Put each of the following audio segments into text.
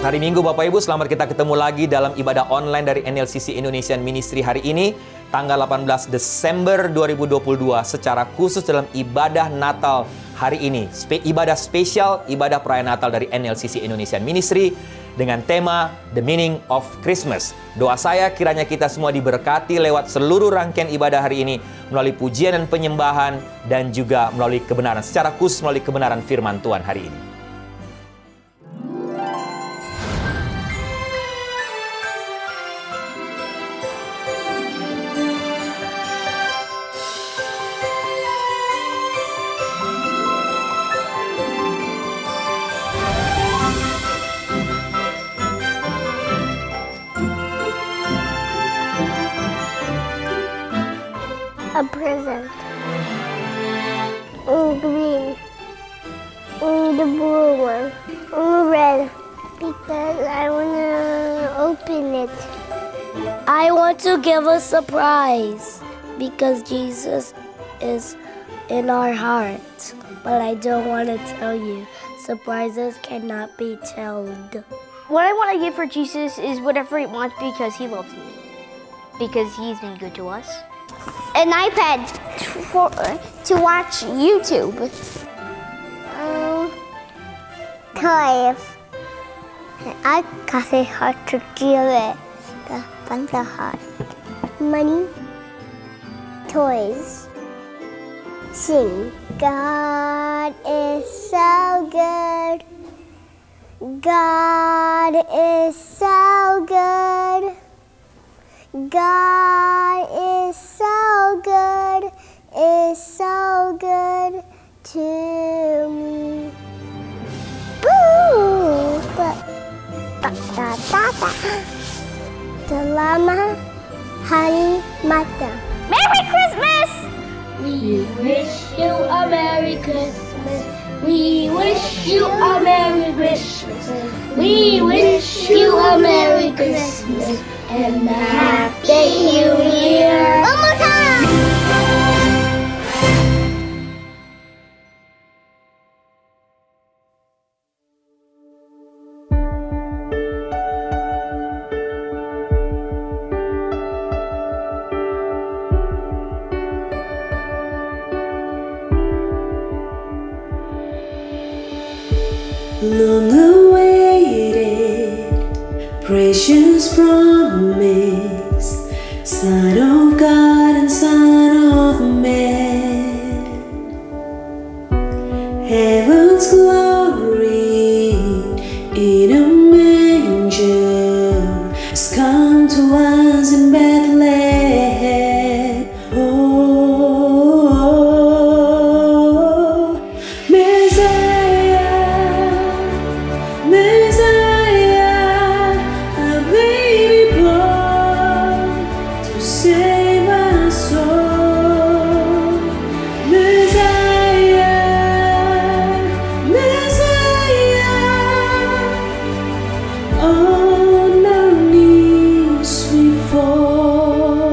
Selamat hari Minggu Bapak Ibu, selamat kita ketemu lagi dalam ibadah online dari NLCC Indonesian Ministry hari ini, tanggal 18 Desember 2022, secara khusus dalam ibadah Natal hari ini. Ibadah spesial, ibadah perayaan Natal dari NLCC Indonesian Ministry dengan tema The Meaning of Christmas. Doa saya kiranya kita semua diberkati lewat seluruh rangkaian ibadah hari ini melalui pujian dan penyembahan dan juga melalui kebenaran, secara khusus melalui kebenaran firman Tuhan hari ini. A present. Green. The blue one. Red. Because I want to open it. I want to give a surprise because Jesus is in our hearts. But I don't want to tell you. Surprises cannot be told. What I want to give for Jesus is whatever he wants because he loves me. Because he's been good to us. An iPad to watch YouTube. Toys. I kasih heart to give it. The heart. Money. Toys. Sing. God is so good. God is so good. God is so good to me. Boo! Selamat Hari Mata. Merry Christmas! We wish you a Merry Christmas. We wish you a Merry Christmas. We wish you a Merry Christmas and a Happy New Year. One more time! Long awaited, precious promise, Son of God and Son of Man, heaven's glory in a manger has come to us in Bethlehem. Oh, Messiah, a baby born to save our soul. Messiah, on our knees we fall.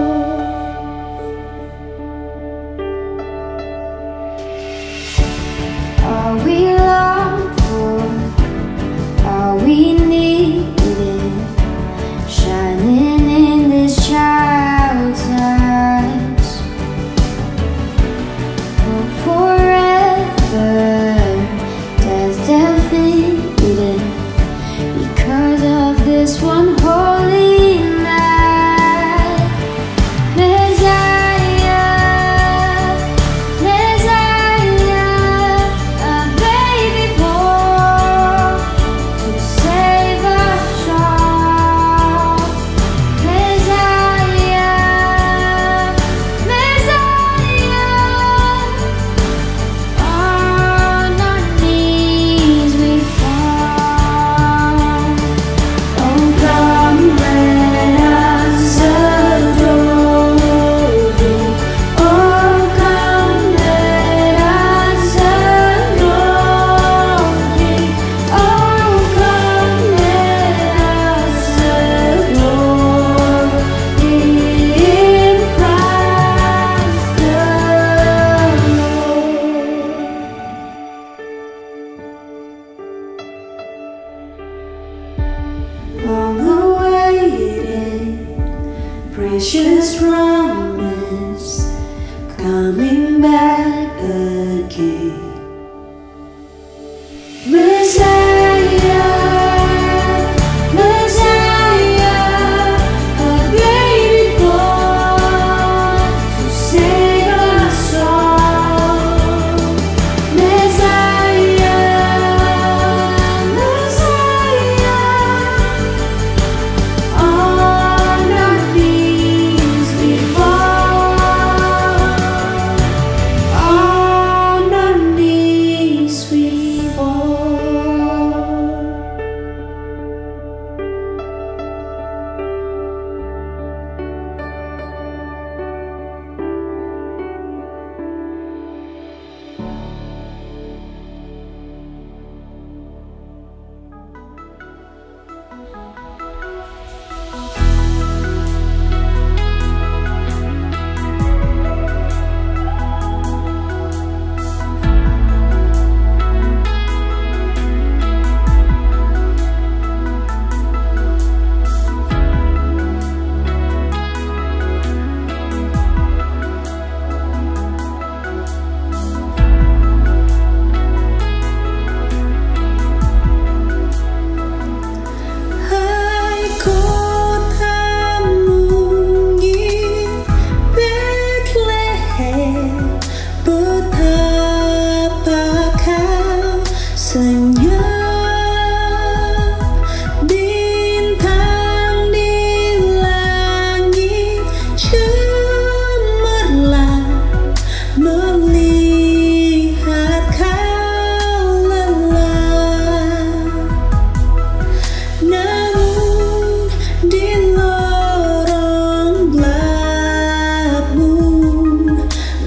precious promise coming back again. Messiah, Messiah, a baby born to save our soul. Messiah, Messiah, on our knees we fall. On our knees we fall. Hai kota mungil Bethlehem, betapa kau senyap. Bintang di langit cemerlang melihat kau lelah. Namun di lorong gelapmu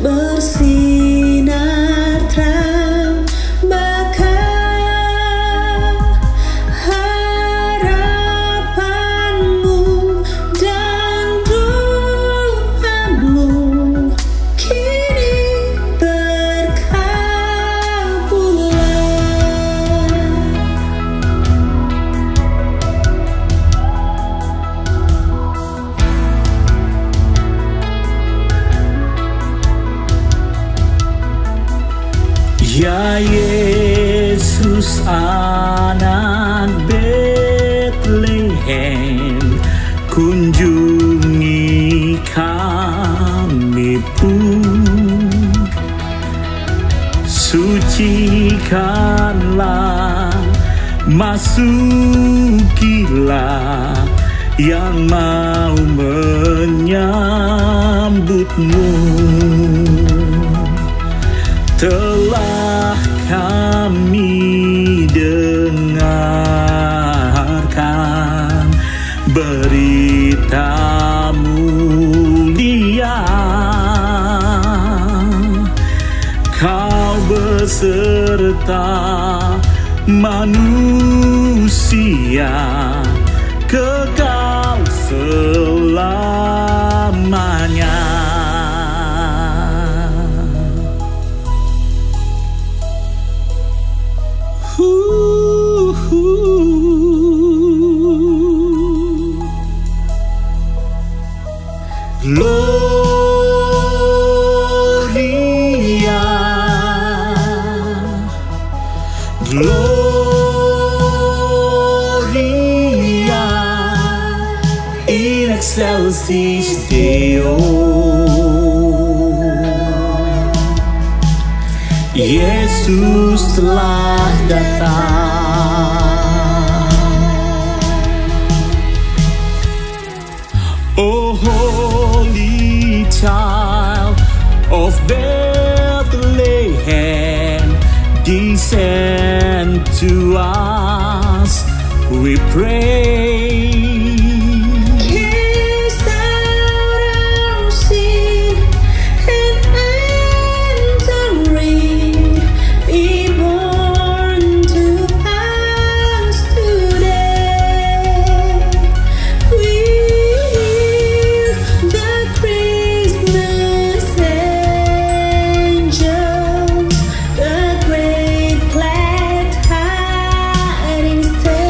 bersinar terang bakal harapanmu dan doamu kini terkabulkan. Ya Yesus anak Bethlehem, kunjungi kami pun, sucikanlah, masukilah yang mau menyambutmu. Telah kami dengarkan berita mulia, kau beserta manusia kekal selamanya. Gloria, Gloria in excelsis Deo. Yesus telah datang. Oh holy child of Bethlehem, descend to us, we pray. Cast out our sin and entering, be born to us today. We hear the Christmas angels, the great glad tidings tell.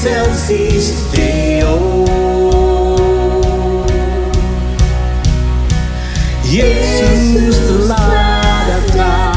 excelsis Deo. Yesus telah datang.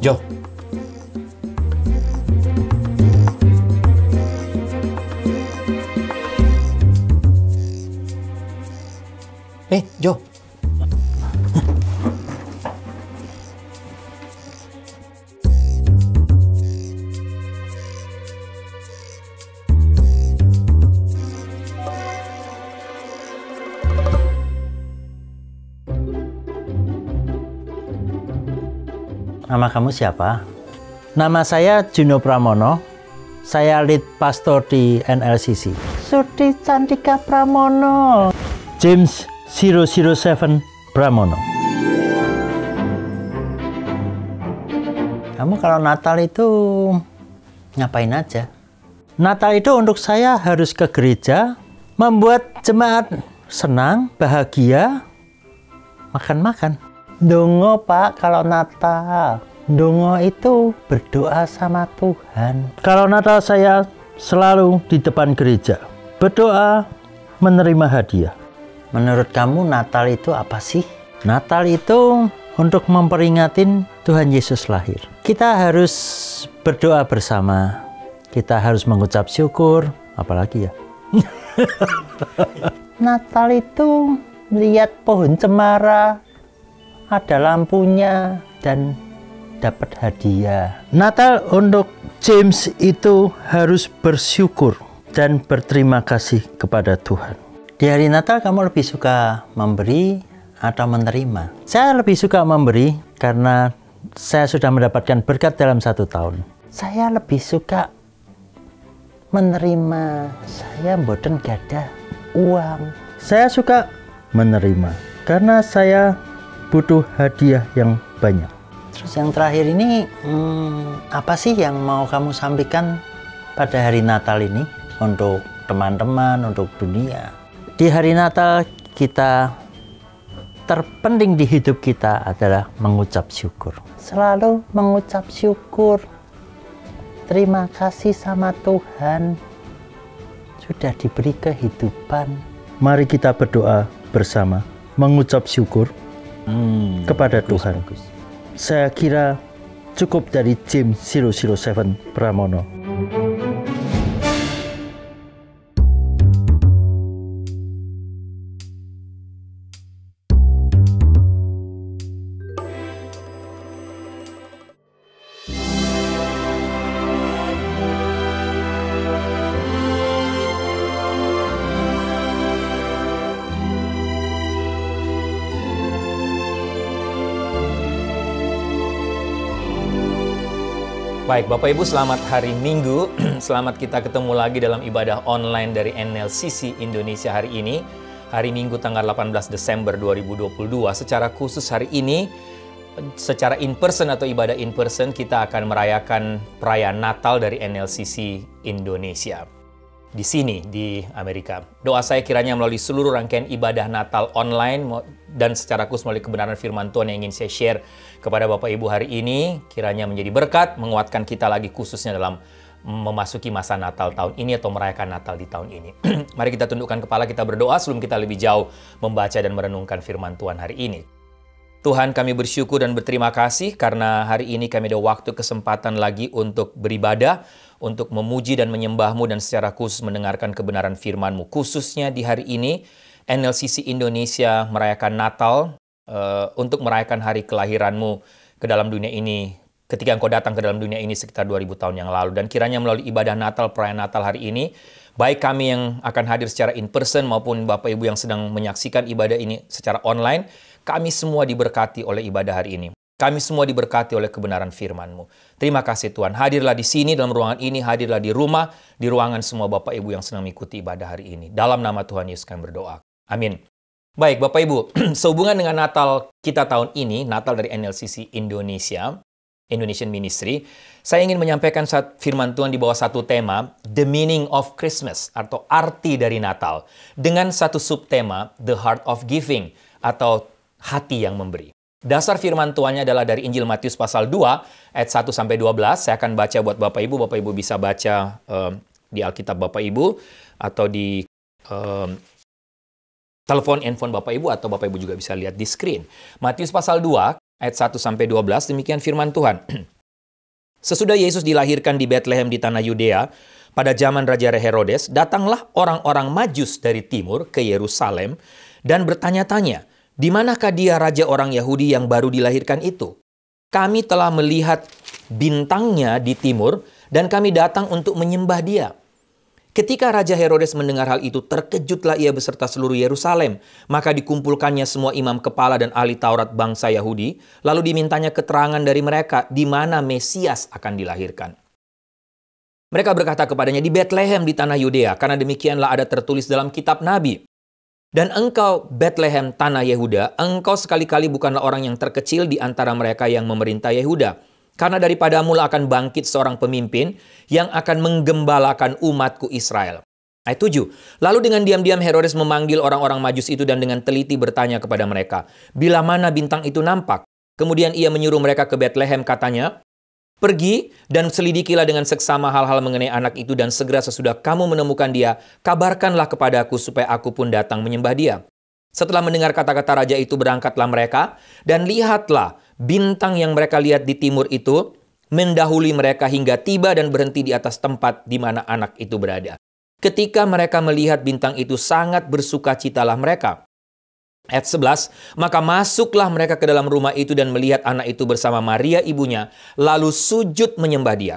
Jo. Jo. Nama kamu siapa? Nama saya Juno Pramono. Saya lead pastor di NLCC. Sudi Cantika Pramono. James 007 Pramono. Kamu kalau Natal itu ngapain aja? Natal itu untuk saya harus ke gereja, membuat jemaat senang, bahagia, makan-makan. Dongo Pak, kalau Natal. Dongo itu berdoa sama Tuhan. Kalau Natal saya selalu di depan gereja. Berdoa, menerima hadiah. Menurut kamu Natal itu apa sih? Natal itu untuk memperingatin Tuhan Yesus lahir. Kita harus berdoa bersama. Kita harus mengucap syukur. Apalagi ya? Natal itu lihat pohon cemara, ada lampunya, dan dapat hadiah. Natal untuk James itu harus bersyukur dan berterima kasih kepada Tuhan. Di hari Natal kamu lebih suka memberi atau menerima? Saya lebih suka memberi karena saya sudah mendapatkan berkat dalam 1 tahun. Saya lebih suka menerima. Saya mboten gadah uang. Saya suka menerima. Karena saya butuh hadiah yang banyak. Terus yang terakhir ini, apa sih yang mau kamu sampaikan pada hari Natal ini untuk teman-teman, untuk dunia? Di hari Natal kita terpenting di hidup kita adalah mengucap syukur. Selalu mengucap syukur. Terima kasih sama Tuhan sudah diberi kehidupan. Mari kita berdoa bersama, mengucap syukur kepada Tuhan. Saya kira cukup dari James 007 Pramono. Baik, Bapak Ibu, selamat hari Minggu. Selamat kita ketemu lagi dalam ibadah online dari NLCC Indonesia hari ini. Hari Minggu tanggal 18 Desember 2022. Secara khusus hari ini, secara in person atau ibadah in person, kita akan merayakan perayaan Natal dari NLCC Indonesia. Di sini, di Amerika. Doa saya kiranya melalui seluruh rangkaian ibadah Natal online dan secara khusus melalui kebenaran firman Tuhan yang ingin saya share kepada Bapak Ibu hari ini, kiranya menjadi berkat, menguatkan kita lagi khususnya dalam memasuki masa Natal tahun ini atau merayakan Natal di tahun ini. Mari kita tundukkan kepala, kita berdoa sebelum kita lebih jauh membaca dan merenungkan firman Tuhan hari ini. Tuhan, kami bersyukur dan berterima kasih karena hari ini kami ada waktu kesempatan lagi untuk beribadah, untuk memuji dan menyembah-Mu dan secara khusus mendengarkan kebenaran firman-Mu. Khususnya di hari ini, NLCC Indonesia merayakan Natal untuk merayakan hari kelahiran-Mu ke dalam dunia ini, ketika Engkau datang ke dalam dunia ini sekitar 2000 tahun yang lalu. Dan kiranya melalui ibadah Natal, perayaan Natal hari ini, baik kami yang akan hadir secara in person maupun Bapak Ibu yang sedang menyaksikan ibadah ini secara online, kami semua diberkati oleh ibadah hari ini. Kami semua diberkati oleh kebenaran firman-Mu. Terima kasih Tuhan. Hadirlah di sini, dalam ruangan ini, hadirlah di rumah, di ruangan semua Bapak Ibu yang sedang mengikuti ibadah hari ini. Dalam nama Tuhan Yesus kami berdoa. Amin. Baik Bapak Ibu, sehubungan dengan Natal kita tahun ini, Natal dari NLCC Indonesia, Indonesian Ministry, saya ingin menyampaikan firman Tuhan di bawah satu tema, The Meaning of Christmas, atau arti dari Natal, dengan satu subtema, The Heart of Giving, atau hati yang memberi. Dasar firman Tuhannya adalah dari Injil Matius pasal 2, ayat 1-12. Saya akan baca buat Bapak Ibu bisa baca di Alkitab Bapak Ibu, atau di telepon handphone Bapak Ibu, atau Bapak Ibu juga bisa lihat di screen. Matius pasal 2, ayat 1-12, demikian firman Tuhan. Sesudah Yesus dilahirkan di Bethlehem di tanah Yudea, pada zaman Raja Herodes, datanglah orang-orang Majus dari timur ke Yerusalem dan bertanya-tanya, di manakah dia raja orang Yahudi yang baru dilahirkan itu? Kami telah melihat bintangnya di timur dan kami datang untuk menyembah dia. Ketika Raja Herodes mendengar hal itu, terkejutlah ia beserta seluruh Yerusalem. Maka dikumpulkannya semua imam kepala dan ahli Taurat bangsa Yahudi, lalu dimintanya keterangan dari mereka di mana Mesias akan dilahirkan. Mereka berkata kepadanya, di Bethlehem di tanah Yudea, karena demikianlah ada tertulis dalam kitab Nabi. Dan engkau, Bethlehem, tanah Yehuda, engkau sekali-kali bukanlah orang yang terkecil di antara mereka yang memerintah Yehuda. Karena daripadamu akan bangkit seorang pemimpin yang akan menggembalakan umatku Israel. Ayat 7. Lalu dengan diam-diam Herodes memanggil orang-orang Majus itu dan dengan teliti bertanya kepada mereka, bila mana bintang itu nampak? Kemudian ia menyuruh mereka ke Bethlehem, katanya, pergi dan selidikilah dengan seksama hal-hal mengenai anak itu dan segera sesudah kamu menemukan dia, kabarkanlah kepadaku supaya aku pun datang menyembah dia. Setelah mendengar kata-kata raja itu berangkatlah mereka dan lihatlah bintang yang mereka lihat di timur itu mendahului mereka hingga tiba dan berhenti di atas tempat di mana anak itu berada. Ketika mereka melihat bintang itu sangat bersukacitalah mereka. Ayat 11, maka masuklah mereka ke dalam rumah itu dan melihat anak itu bersama Maria ibunya, lalu sujud menyembah dia.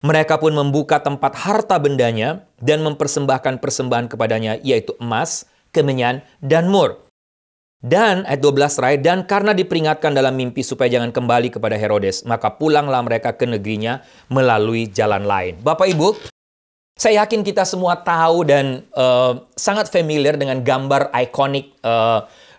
Mereka pun membuka tempat harta bendanya dan mempersembahkan persembahan kepadanya, yaitu emas, kemenyan, dan mur. Dan ayat 12 Rai, dan karena diperingatkan dalam mimpi supaya jangan kembali kepada Herodes, maka pulanglah mereka ke negerinya melalui jalan lain. Bapak Ibu, saya yakin kita semua tahu dan sangat familiar dengan gambar ikonik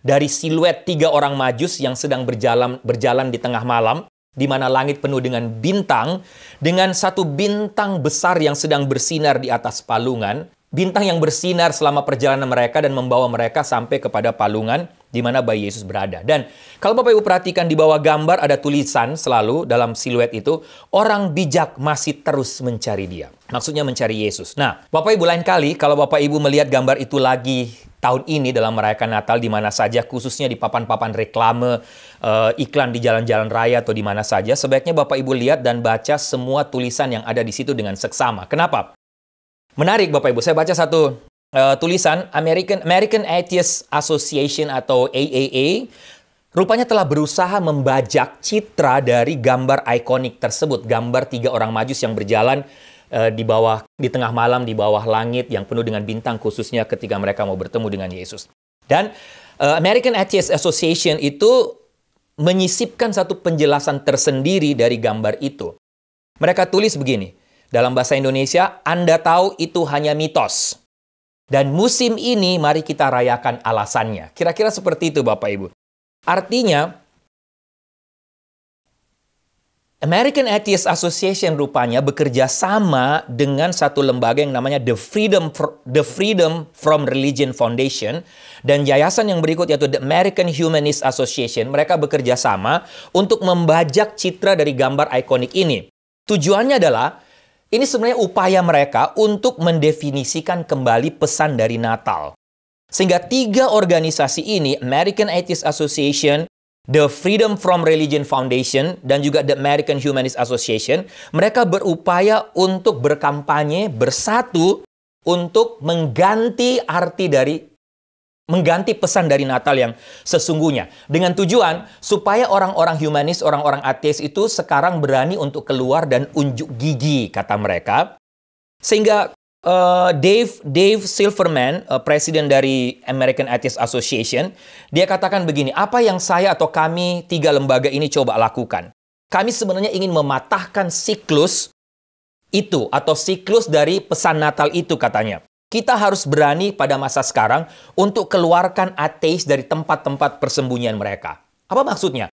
dari siluet 3 orang Majus yang sedang berjalan di tengah malam, di mana langit penuh dengan bintang, dengan satu bintang besar yang sedang bersinar di atas palungan, bintang yang bersinar selama perjalanan mereka dan membawa mereka sampai kepada palungan di mana bayi Yesus berada. Dan kalau Bapak Ibu perhatikan di bawah gambar ada tulisan selalu dalam siluet itu, orang bijak masih terus mencari dia. Maksudnya mencari Yesus. Nah, Bapak Ibu lain kali kalau Bapak Ibu melihat gambar itu lagi tahun ini dalam merayakan Natal di mana saja, khususnya di papan-papan reklame, iklan di jalan-jalan raya atau di mana saja, sebaiknya Bapak Ibu lihat dan baca semua tulisan yang ada di situ dengan seksama. Kenapa? Menarik Bapak Ibu, saya baca satu tulisan American Atheist Association atau AAA rupanya telah berusaha membajak citra dari gambar ikonik tersebut, gambar 3 orang Majus yang berjalan di tengah malam di bawah langit yang penuh dengan bintang, khususnya ketika mereka mau bertemu dengan Yesus. Dan American Atheist Association itu menyisipkan satu penjelasan tersendiri dari gambar itu. Mereka tulis begini, dalam bahasa Indonesia, Anda tahu itu hanya mitos. Dan musim ini mari kita rayakan alasannya. Kira-kira seperti itu Bapak Ibu. Artinya, American Atheist Association rupanya bekerja sama dengan satu lembaga yang namanya The Freedom from Religion Foundation dan yayasan yang berikut yaitu The American Humanist Association. Mereka bekerja sama untuk membajak citra dari gambar ikonik ini. Tujuannya adalah ini sebenarnya upaya mereka untuk mendefinisikan kembali pesan dari Natal. Sehingga 3 organisasi ini, American Atheist Association, The Freedom from Religion Foundation, dan juga The American Humanist Association, mereka berupaya untuk berkampanye bersatu untuk mengganti pesan dari Natal yang sesungguhnya. Dengan tujuan supaya orang-orang humanis, orang-orang ateis itu sekarang berani untuk keluar dan unjuk gigi, kata mereka. Sehingga Dave Silverman, presiden dari American Atheist Association, dia katakan begini, apa yang saya atau kami 3 lembaga ini coba lakukan? Kami sebenarnya ingin mematahkan siklus itu atau siklus dari pesan Natal itu, katanya. Kita harus berani pada masa sekarang untuk keluarkan ateis dari tempat-tempat persembunyian mereka. Apa maksudnya?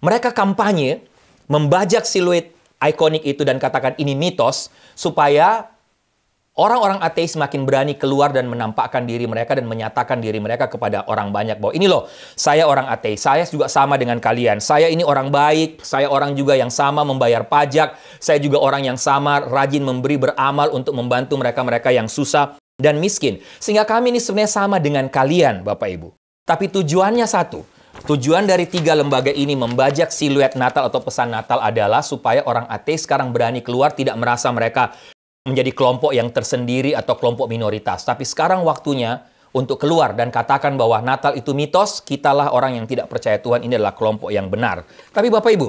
Mereka kampanye, membajak siluet ikonik itu dan katakan ini mitos, supaya orang-orang ateis makin berani keluar dan menampakkan diri mereka dan menyatakan diri mereka kepada orang banyak bahwa ini loh, saya orang ateis, saya juga sama dengan kalian, saya ini orang baik, saya orang juga yang sama membayar pajak, saya juga orang yang sama rajin memberi beramal untuk membantu mereka-mereka yang susah dan miskin. Sehingga kami ini sebenarnya sama dengan kalian, Bapak Ibu. Tapi tujuannya satu. Tujuan dari 3 lembaga ini membajak siluet Natal atau pesan Natal adalah supaya orang ateis sekarang berani keluar, tidak merasa mereka menjadi kelompok yang tersendiri atau kelompok minoritas. Tapi sekarang waktunya untuk keluar dan katakan bahwa Natal itu mitos, kitalah orang yang tidak percaya Tuhan, ini adalah kelompok yang benar. Tapi Bapak Ibu,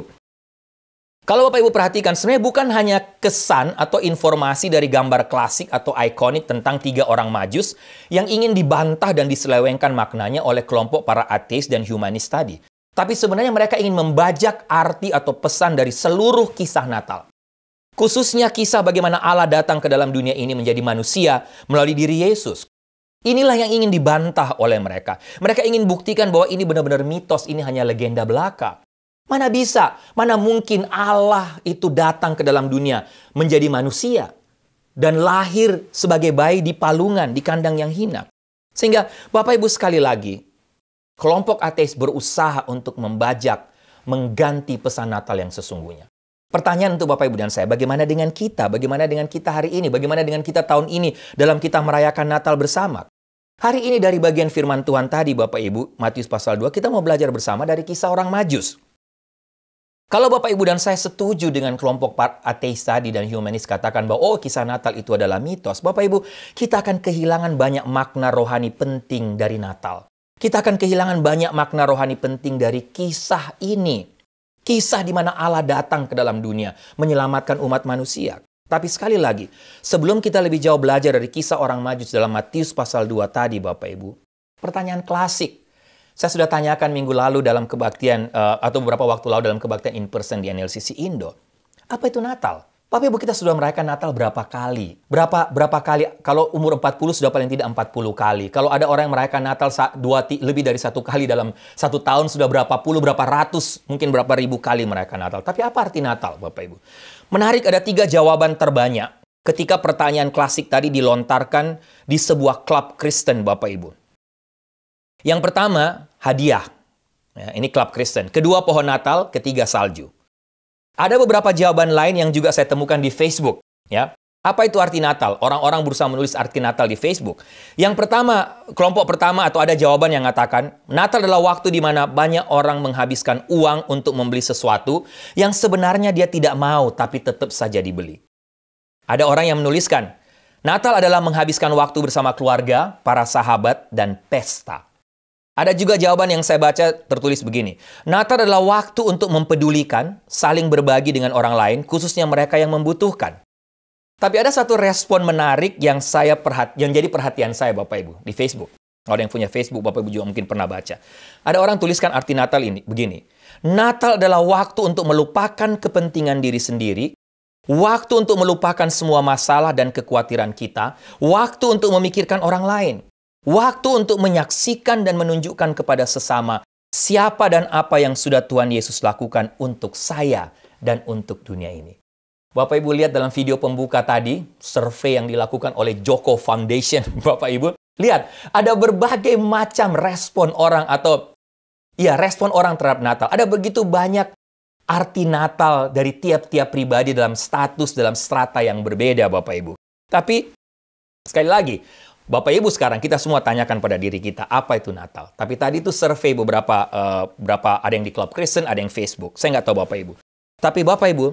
kalau Bapak Ibu perhatikan, sebenarnya bukan hanya kesan atau informasi dari gambar klasik atau ikonik tentang 3 orang Majus yang ingin dibantah dan diselewengkan maknanya oleh kelompok para ateis dan humanis tadi. Tapi sebenarnya mereka ingin membajak arti atau pesan dari seluruh kisah Natal. Khususnya kisah bagaimana Allah datang ke dalam dunia ini menjadi manusia melalui diri Yesus. Inilah yang ingin dibantah oleh mereka. Mereka ingin buktikan bahwa ini benar-benar mitos, ini hanya legenda belaka. Mana bisa, mana mungkin Allah itu datang ke dalam dunia menjadi manusia dan lahir sebagai bayi di palungan, di kandang yang hina. Sehingga Bapak Ibu sekali lagi, kelompok ateis berusaha untuk membajak, mengganti pesan Natal yang sesungguhnya. Pertanyaan untuk Bapak Ibu dan saya, bagaimana dengan kita? Bagaimana dengan kita hari ini? Bagaimana dengan kita tahun ini dalam kita merayakan Natal bersama? Hari ini dari bagian firman Tuhan tadi Bapak Ibu, Matius pasal 2, kita mau belajar bersama dari kisah orang Majus. Kalau Bapak Ibu dan saya setuju dengan kelompok ateis tadi dan humanis katakan bahwa kisah Natal itu adalah mitos, Bapak Ibu, kita akan kehilangan banyak makna rohani penting dari Natal. Kita akan kehilangan banyak makna rohani penting dari kisah ini. Kisah di mana Allah datang ke dalam dunia, menyelamatkan umat manusia. Tapi sekali lagi, sebelum kita lebih jauh belajar dari kisah orang Majus dalam Matius pasal 2 tadi Bapak Ibu, pertanyaan klasik. Saya sudah tanyakan minggu lalu dalam kebaktian, atau beberapa waktu lalu dalam kebaktian in person di NLCC Indo. Apa itu Natal? Bapak Ibu, kita sudah merayakan Natal berapa kali? Berapa kali? Kalau umur 40 sudah paling tidak 40 kali. Kalau ada orang yang merayakan Natal lebih dari 1 kali dalam 1 tahun, sudah berapa puluh, berapa ratus, mungkin berapa ribu kali merayakan Natal. Tapi apa arti Natal, Bapak Ibu? Menarik, ada 3 jawaban terbanyak ketika pertanyaan klasik tadi dilontarkan di sebuah klub Kristen, Bapak Ibu. Yang pertama, hadiah. Ya, ini klub Kristen. Kedua, pohon Natal. Ketiga, salju. Ada beberapa jawaban lain yang juga saya temukan di Facebook. Ya, apa itu arti Natal? Orang-orang berusaha menulis arti Natal di Facebook. Yang pertama, kelompok pertama atau ada jawaban yang mengatakan, Natal adalah waktu di mana banyak orang menghabiskan uang untuk membeli sesuatu yang sebenarnya dia tidak mau tapi tetap saja dibeli. Ada orang yang menuliskan, Natal adalah menghabiskan waktu bersama keluarga, para sahabat, dan pesta. Ada juga jawaban yang saya baca tertulis begini. Natal adalah waktu untuk mempedulikan, saling berbagi dengan orang lain, khususnya mereka yang membutuhkan. Tapi ada satu respon menarik yang jadi perhatian saya, Bapak Ibu, di Facebook. Kalau yang punya Facebook, Bapak Ibu juga mungkin pernah baca. Ada orang tuliskan arti Natal ini begini. Natal adalah waktu untuk melupakan kepentingan diri sendiri, waktu untuk melupakan semua masalah dan kekhawatiran kita, waktu untuk memikirkan orang lain. Waktu untuk menyaksikan dan menunjukkan kepada sesama siapa dan apa yang sudah Tuhan Yesus lakukan untuk saya dan untuk dunia ini. Bapak Ibu lihat dalam video pembuka tadi, survei yang dilakukan oleh Joko Foundation, Bapak Ibu. Lihat, ada berbagai macam respon orang respon orang terhadap Natal. Ada begitu banyak arti Natal dari tiap-tiap pribadi dalam status, dalam strata yang berbeda, Bapak Ibu. Tapi, sekali lagi, Bapak Ibu sekarang kita semua tanyakan pada diri kita, apa itu Natal? Tapi tadi itu survei beberapa ada yang di klub Kristen, ada yang Facebook. Saya nggak tahu Bapak Ibu. Tapi Bapak Ibu,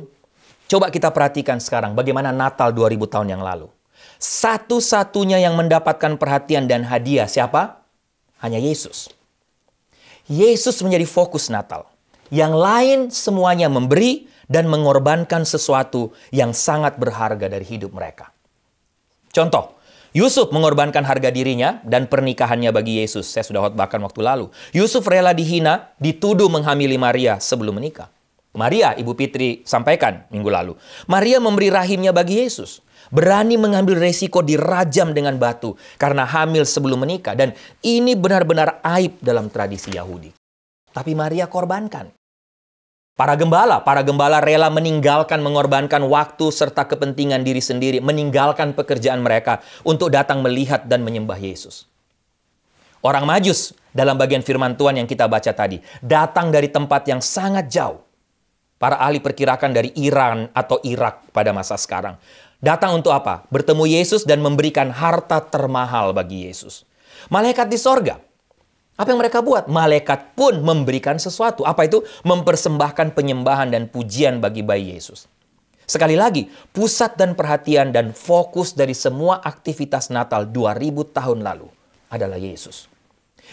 coba kita perhatikan sekarang bagaimana Natal 2000 tahun yang lalu. Satu-satunya yang mendapatkan perhatian dan hadiah siapa? Hanya Yesus. Yesus menjadi fokus Natal. Yang lain semuanya memberi dan mengorbankan sesuatu yang sangat berharga dari hidup mereka. Contoh, Yusuf mengorbankan harga dirinya dan pernikahannya bagi Yesus. Saya sudah khotbahkan waktu lalu. Yusuf rela dihina, dituduh menghamili Maria sebelum menikah. Maria, Ibu Fitri sampaikan minggu lalu. Maria memberi rahimnya bagi Yesus. Berani mengambil resiko dirajam dengan batu karena hamil sebelum menikah. Dan ini benar-benar aib dalam tradisi Yahudi. Tapi Maria korbankan. Para gembala rela meninggalkan, mengorbankan waktu serta kepentingan diri sendiri, meninggalkan pekerjaan mereka untuk datang melihat dan menyembah Yesus. Orang Majus dalam bagian firman Tuhan yang kita baca tadi, datang dari tempat yang sangat jauh. Para ahli perkirakan dari Iran atau Irak pada masa sekarang. Datang untuk apa? Bertemu Yesus dan memberikan harta termahal bagi Yesus. Malaikat di sorga. Apa yang mereka buat? Malaikat pun memberikan sesuatu. Apa itu? Mempersembahkan penyembahan dan pujian bagi bayi Yesus. Sekali lagi, pusat dan perhatian dan fokus dari semua aktivitas Natal 2000 tahun lalu adalah Yesus.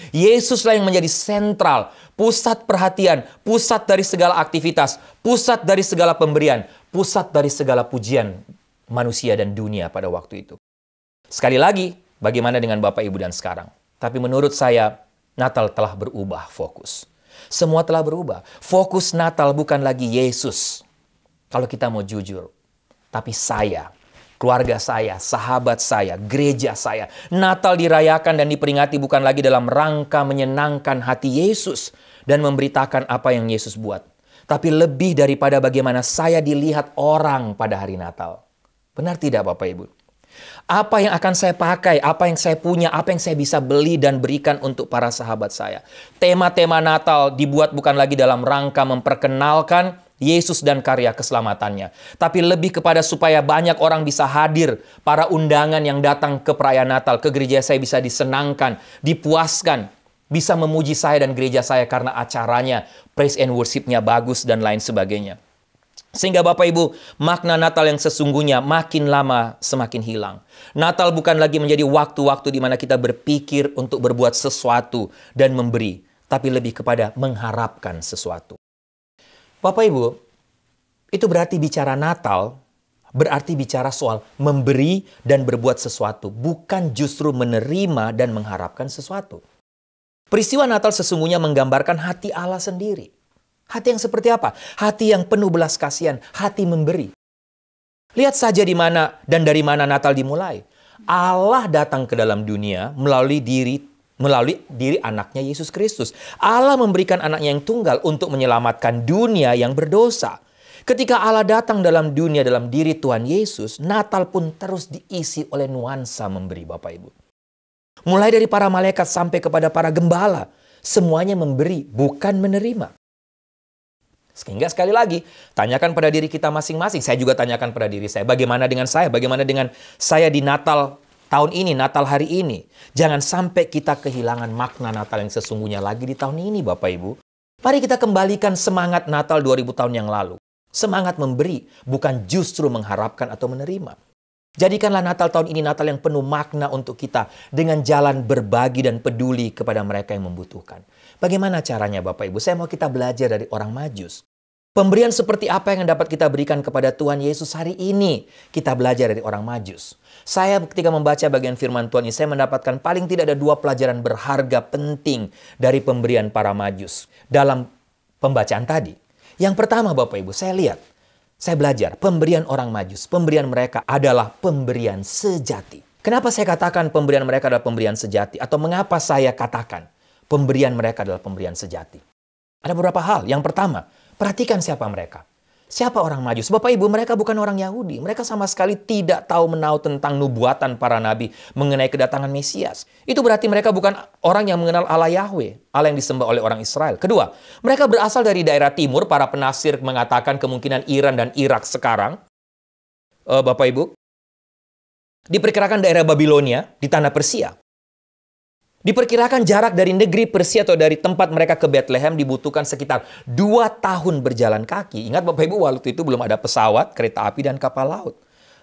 Yesuslah yang menjadi sentral, pusat perhatian, pusat dari segala aktivitas, pusat dari segala pemberian, pusat dari segala pujian manusia dan dunia pada waktu itu. Sekali lagi, bagaimana dengan Bapak Ibu dan sekarang? Tapi menurut saya, Natal telah berubah fokus. Semua telah berubah. Fokus Natal bukan lagi Yesus. Kalau kita mau jujur. Tapi saya, keluarga saya, sahabat saya, gereja saya. Natal dirayakan dan diperingati bukan lagi dalam rangka menyenangkan hati Yesus dan memberitakan apa yang Yesus buat. Tapi lebih daripada bagaimana saya dilihat orang pada hari Natal. Benar tidak Bapak Ibu? Apa yang akan saya pakai, apa yang saya punya, apa yang saya bisa beli dan berikan untuk para sahabat saya. Tema-tema Natal dibuat bukan lagi dalam rangka memperkenalkan Yesus dan karya keselamatannya. Tapi lebih kepada supaya banyak orang bisa hadir. Para undangan yang datang ke perayaan Natal, ke gereja saya bisa disenangkan, dipuaskan. Bisa memuji saya dan gereja saya karena acaranya, praise and worship-nya bagus dan lain sebagainya. Sehingga Bapak Ibu, makna Natal yang sesungguhnya makin lama semakin hilang. Natal bukan lagi menjadi waktu-waktu di mana kita berpikir untuk berbuat sesuatu dan memberi. Tapi lebih kepada mengharapkan sesuatu. Bapak Ibu, itu berarti bicara Natal, berarti bicara soal memberi dan berbuat sesuatu. Bukan justru menerima dan mengharapkan sesuatu. Peristiwa Natal sesungguhnya menggambarkan hati Allah sendiri. Hati yang seperti apa? Hati yang penuh belas kasihan, hati memberi. Lihat saja di mana dan dari mana Natal dimulai. Allah datang ke dalam dunia melalui diri anaknya Yesus Kristus. Allah memberikan anaknya yang tunggal untuk menyelamatkan dunia yang berdosa. Ketika Allah datang dalam dunia dalam diri Tuhan Yesus, Natal pun terus diisi oleh nuansa memberi, Bapak Ibu. Mulai dari para malaikat sampai kepada para gembala, semuanya memberi, bukan menerima. Sehingga sekali lagi, tanyakan pada diri kita masing-masing. Saya juga tanyakan pada diri saya, bagaimana dengan saya? Bagaimana dengan saya di Natal tahun ini, Natal hari ini? Jangan sampai kita kehilangan makna Natal yang sesungguhnya lagi di tahun ini, Bapak Ibu. Mari kita kembalikan semangat Natal 2000 tahun yang lalu. Semangat memberi, bukan justru mengharapkan atau menerima. Jadikanlah Natal tahun ini Natal yang penuh makna untuk kita dengan jalan berbagi dan peduli kepada mereka yang membutuhkan. Bagaimana caranya Bapak Ibu? Saya mau kita belajar dari orang Majus. Pemberian seperti apa yang dapat kita berikan kepada Tuhan Yesus hari ini? Kita belajar dari orang Majus. Saya ketika membaca bagian firman Tuhan ini, saya mendapatkan paling tidak ada 2 pelajaran berharga penting dari pemberian para Majus dalam pembacaan tadi. Yang pertama Bapak Ibu, saya belajar pemberian orang Majus. Pemberian mereka adalah pemberian sejati. Kenapa saya katakan pemberian mereka adalah pemberian sejati? Atau mengapa saya katakan pemberian mereka adalah pemberian sejati? Ada beberapa hal. Yang pertama, perhatikan siapa mereka. Siapa orang Majus? Bapak Ibu, mereka bukan orang Yahudi. Mereka sama sekali tidak tahu menau tentang nubuatan para nabi mengenai kedatangan Mesias. Itu berarti mereka bukan orang yang mengenal Allah Yahweh, Allah yang disembah oleh orang Israel. Kedua, mereka berasal dari daerah timur. Para penafsir mengatakan kemungkinan Iran dan Irak sekarang. Bapak Ibu, diperkirakan daerah Babilonia di tanah Persia. Diperkirakan jarak dari negeri Persia atau dari tempat mereka ke Bethlehem dibutuhkan sekitar 2 tahun berjalan kaki. Ingat Bapak Ibu, waktu itu belum ada pesawat, kereta api, dan kapal laut.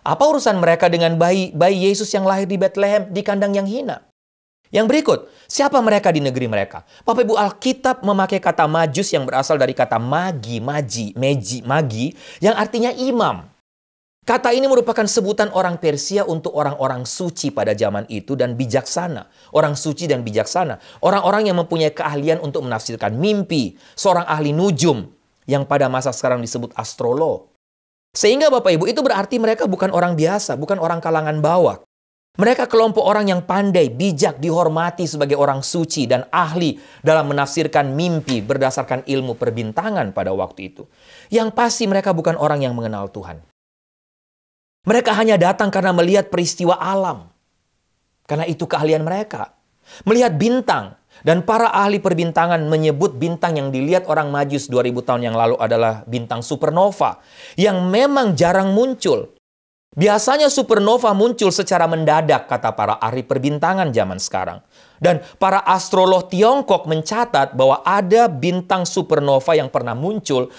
Apa urusan mereka dengan bayi Yesus yang lahir di Bethlehem di kandang yang hina? Yang berikut, siapa mereka di negeri mereka? Bapak Ibu, Alkitab memakai kata Majus yang berasal dari kata magi, yang artinya imam. Kata ini merupakan sebutan orang Persia untuk orang-orang suci pada zaman itu dan bijaksana. Orang suci dan bijaksana. Orang-orang yang mempunyai keahlian untuk menafsirkan mimpi. Seorang ahli nujum yang pada masa sekarang disebut astrolog. Sehingga Bapak Ibu, itu berarti mereka bukan orang biasa, bukan orang kalangan bawah. Mereka kelompok orang yang pandai, bijak, dihormati sebagai orang suci dan ahli dalam menafsirkan mimpi berdasarkan ilmu perbintangan pada waktu itu. Yang pasti mereka bukan orang yang mengenal Tuhan. Mereka hanya datang karena melihat peristiwa alam. Karena itu keahlian mereka. Melihat bintang. Dan para ahli perbintangan menyebut bintang yang dilihat orang Majus 2000 tahun yang lalu adalah bintang supernova. Yang memang jarang muncul. Biasanya supernova muncul secara mendadak, kata para ahli perbintangan zaman sekarang. Dan para astrolog Tiongkok mencatat bahwa ada bintang supernova yang pernah muncul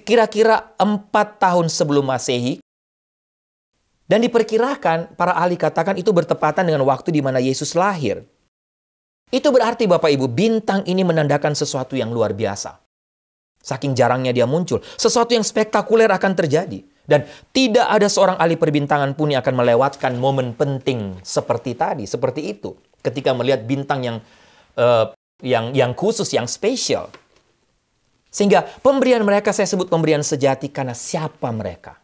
kira-kira 4 tahun sebelum Masehi. Dan diperkirakan, para ahli katakan itu bertepatan dengan waktu di mana Yesus lahir. Itu berarti Bapak Ibu, bintang ini menandakan sesuatu yang luar biasa. Saking jarangnya dia muncul, sesuatu yang spektakuler akan terjadi. Dan tidak ada seorang ahli perbintangan pun yang akan melewatkan momen penting seperti tadi, seperti itu. Ketika melihat bintang yang khusus, yang spesial. Sehingga pemberian mereka saya sebut pemberian sejati karena siapa mereka.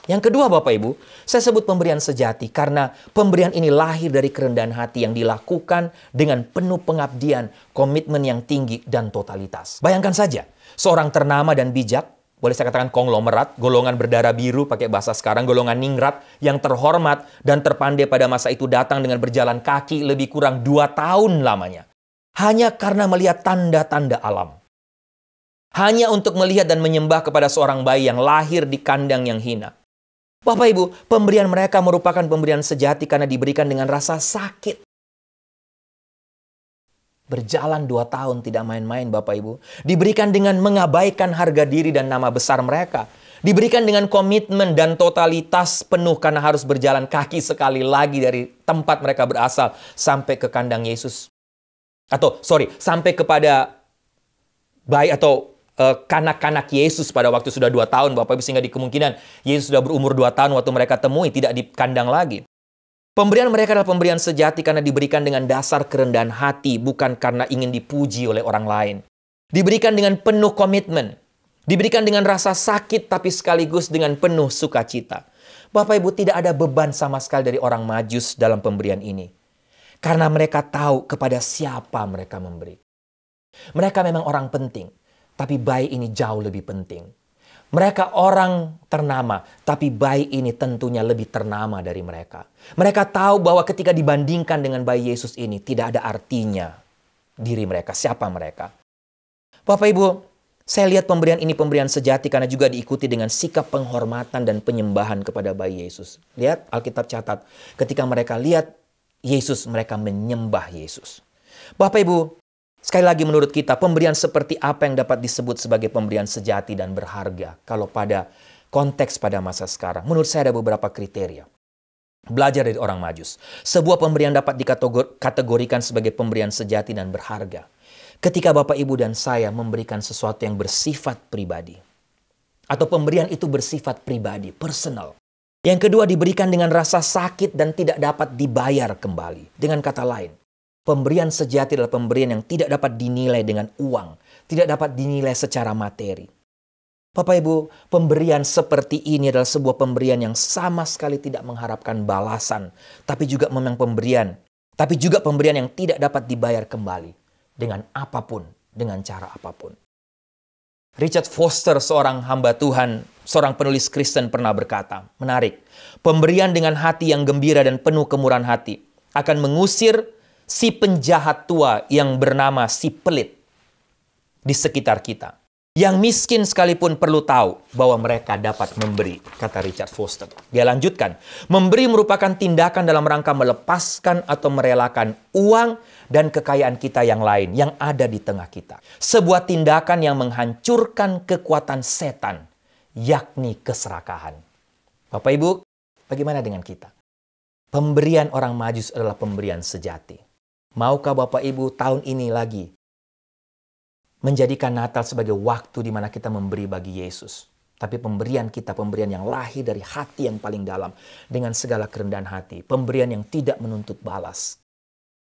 Yang kedua Bapak Ibu, saya sebut pemberian sejati karena pemberian ini lahir dari kerendahan hati yang dilakukan dengan penuh pengabdian, komitmen yang tinggi, dan totalitas. Bayangkan saja, seorang ternama dan bijak, boleh saya katakan konglomerat, golongan berdarah biru pakai bahasa sekarang, golongan ningrat yang terhormat dan terpandai pada masa itu datang dengan berjalan kaki lebih kurang 2 tahun lamanya. Hanya karena melihat tanda-tanda alam. Hanya untuk melihat dan menyembah kepada seorang bayi yang lahir di kandang yang hina. Bapak Ibu, pemberian mereka merupakan pemberian sejati karena diberikan dengan rasa sakit. Berjalan 2 tahun tidak main-main Bapak Ibu. Diberikan dengan mengabaikan harga diri dan nama besar mereka. Diberikan dengan komitmen dan totalitas penuh karena harus berjalan kaki sekali lagi dari tempat mereka berasal sampai ke kandang Yesus. Sampai kepada bayi atau kanak-kanak Yesus pada waktu sudah 2 tahun Bapak Ibu, sehingga di kemungkinan Yesus sudah berumur 2 tahun waktu mereka temui, tidak di kandang lagi. Pemberian mereka adalah pemberian sejati karena diberikan dengan dasar kerendahan hati, bukan karena ingin dipuji oleh orang lain. Diberikan dengan penuh komitmen, diberikan dengan rasa sakit tapi sekaligus dengan penuh sukacita. Bapak Ibu, tidak ada beban sama sekali dari orang Majus dalam pemberian ini. Karena mereka tahu kepada siapa mereka memberi. Mereka memang orang penting, tapi bayi ini jauh lebih penting. Mereka orang ternama, tapi bayi ini tentunya lebih ternama dari mereka. Mereka tahu bahwa ketika dibandingkan dengan bayi Yesus ini, tidak ada artinya diri mereka, siapa mereka. Bapak Ibu, saya lihat pemberian ini pemberian sejati karena juga diikuti dengan sikap penghormatan dan penyembahan kepada bayi Yesus. Lihat, Alkitab catat, ketika mereka lihat Yesus, mereka menyembah Yesus. Bapak Ibu, sekali lagi menurut kita, pemberian seperti apa yang dapat disebut sebagai pemberian sejati dan berharga kalau pada konteks pada masa sekarang? Menurut saya ada beberapa kriteria. Belajar dari orang Majus. Sebuah pemberian dapat dikategorikan sebagai pemberian sejati dan berharga ketika Bapak, Ibu, dan saya memberikan sesuatu yang bersifat pribadi. Atau pemberian itu bersifat pribadi, personal. Yang kedua, diberikan dengan rasa sakit dan tidak dapat dibayar kembali. Dengan kata lain, pemberian sejati adalah pemberian yang tidak dapat dinilai dengan uang, tidak dapat dinilai secara materi. Bapak Ibu, pemberian seperti ini adalah sebuah pemberian yang sama sekali tidak mengharapkan balasan, tapi juga memang pemberian yang tidak dapat dibayar kembali dengan apapun, dengan cara apapun. Richard Foster, seorang hamba Tuhan, seorang penulis Kristen pernah berkata, menarik, pemberian dengan hati yang gembira dan penuh kemurahan hati akan mengusir si penjahat tua yang bernama si pelit di sekitar kita. Yang miskin sekalipun perlu tahu bahwa mereka dapat memberi, kata Richard Foster. Dia lanjutkan, memberi merupakan tindakan dalam rangka melepaskan atau merelakan uang dan kekayaan kita yang lain yang ada di tengah kita. Sebuah tindakan yang menghancurkan kekuatan setan, yakni keserakahan. Bapak Ibu, bagaimana dengan kita? Pemberian orang Majus adalah pemberian sejati. Maukah Bapak Ibu tahun ini lagi menjadikan Natal sebagai waktu di mana kita memberi bagi Yesus? Tapi pemberian kita, pemberian yang lahir dari hati yang paling dalam, dengan segala kerendahan hati. Pemberian yang tidak menuntut balas.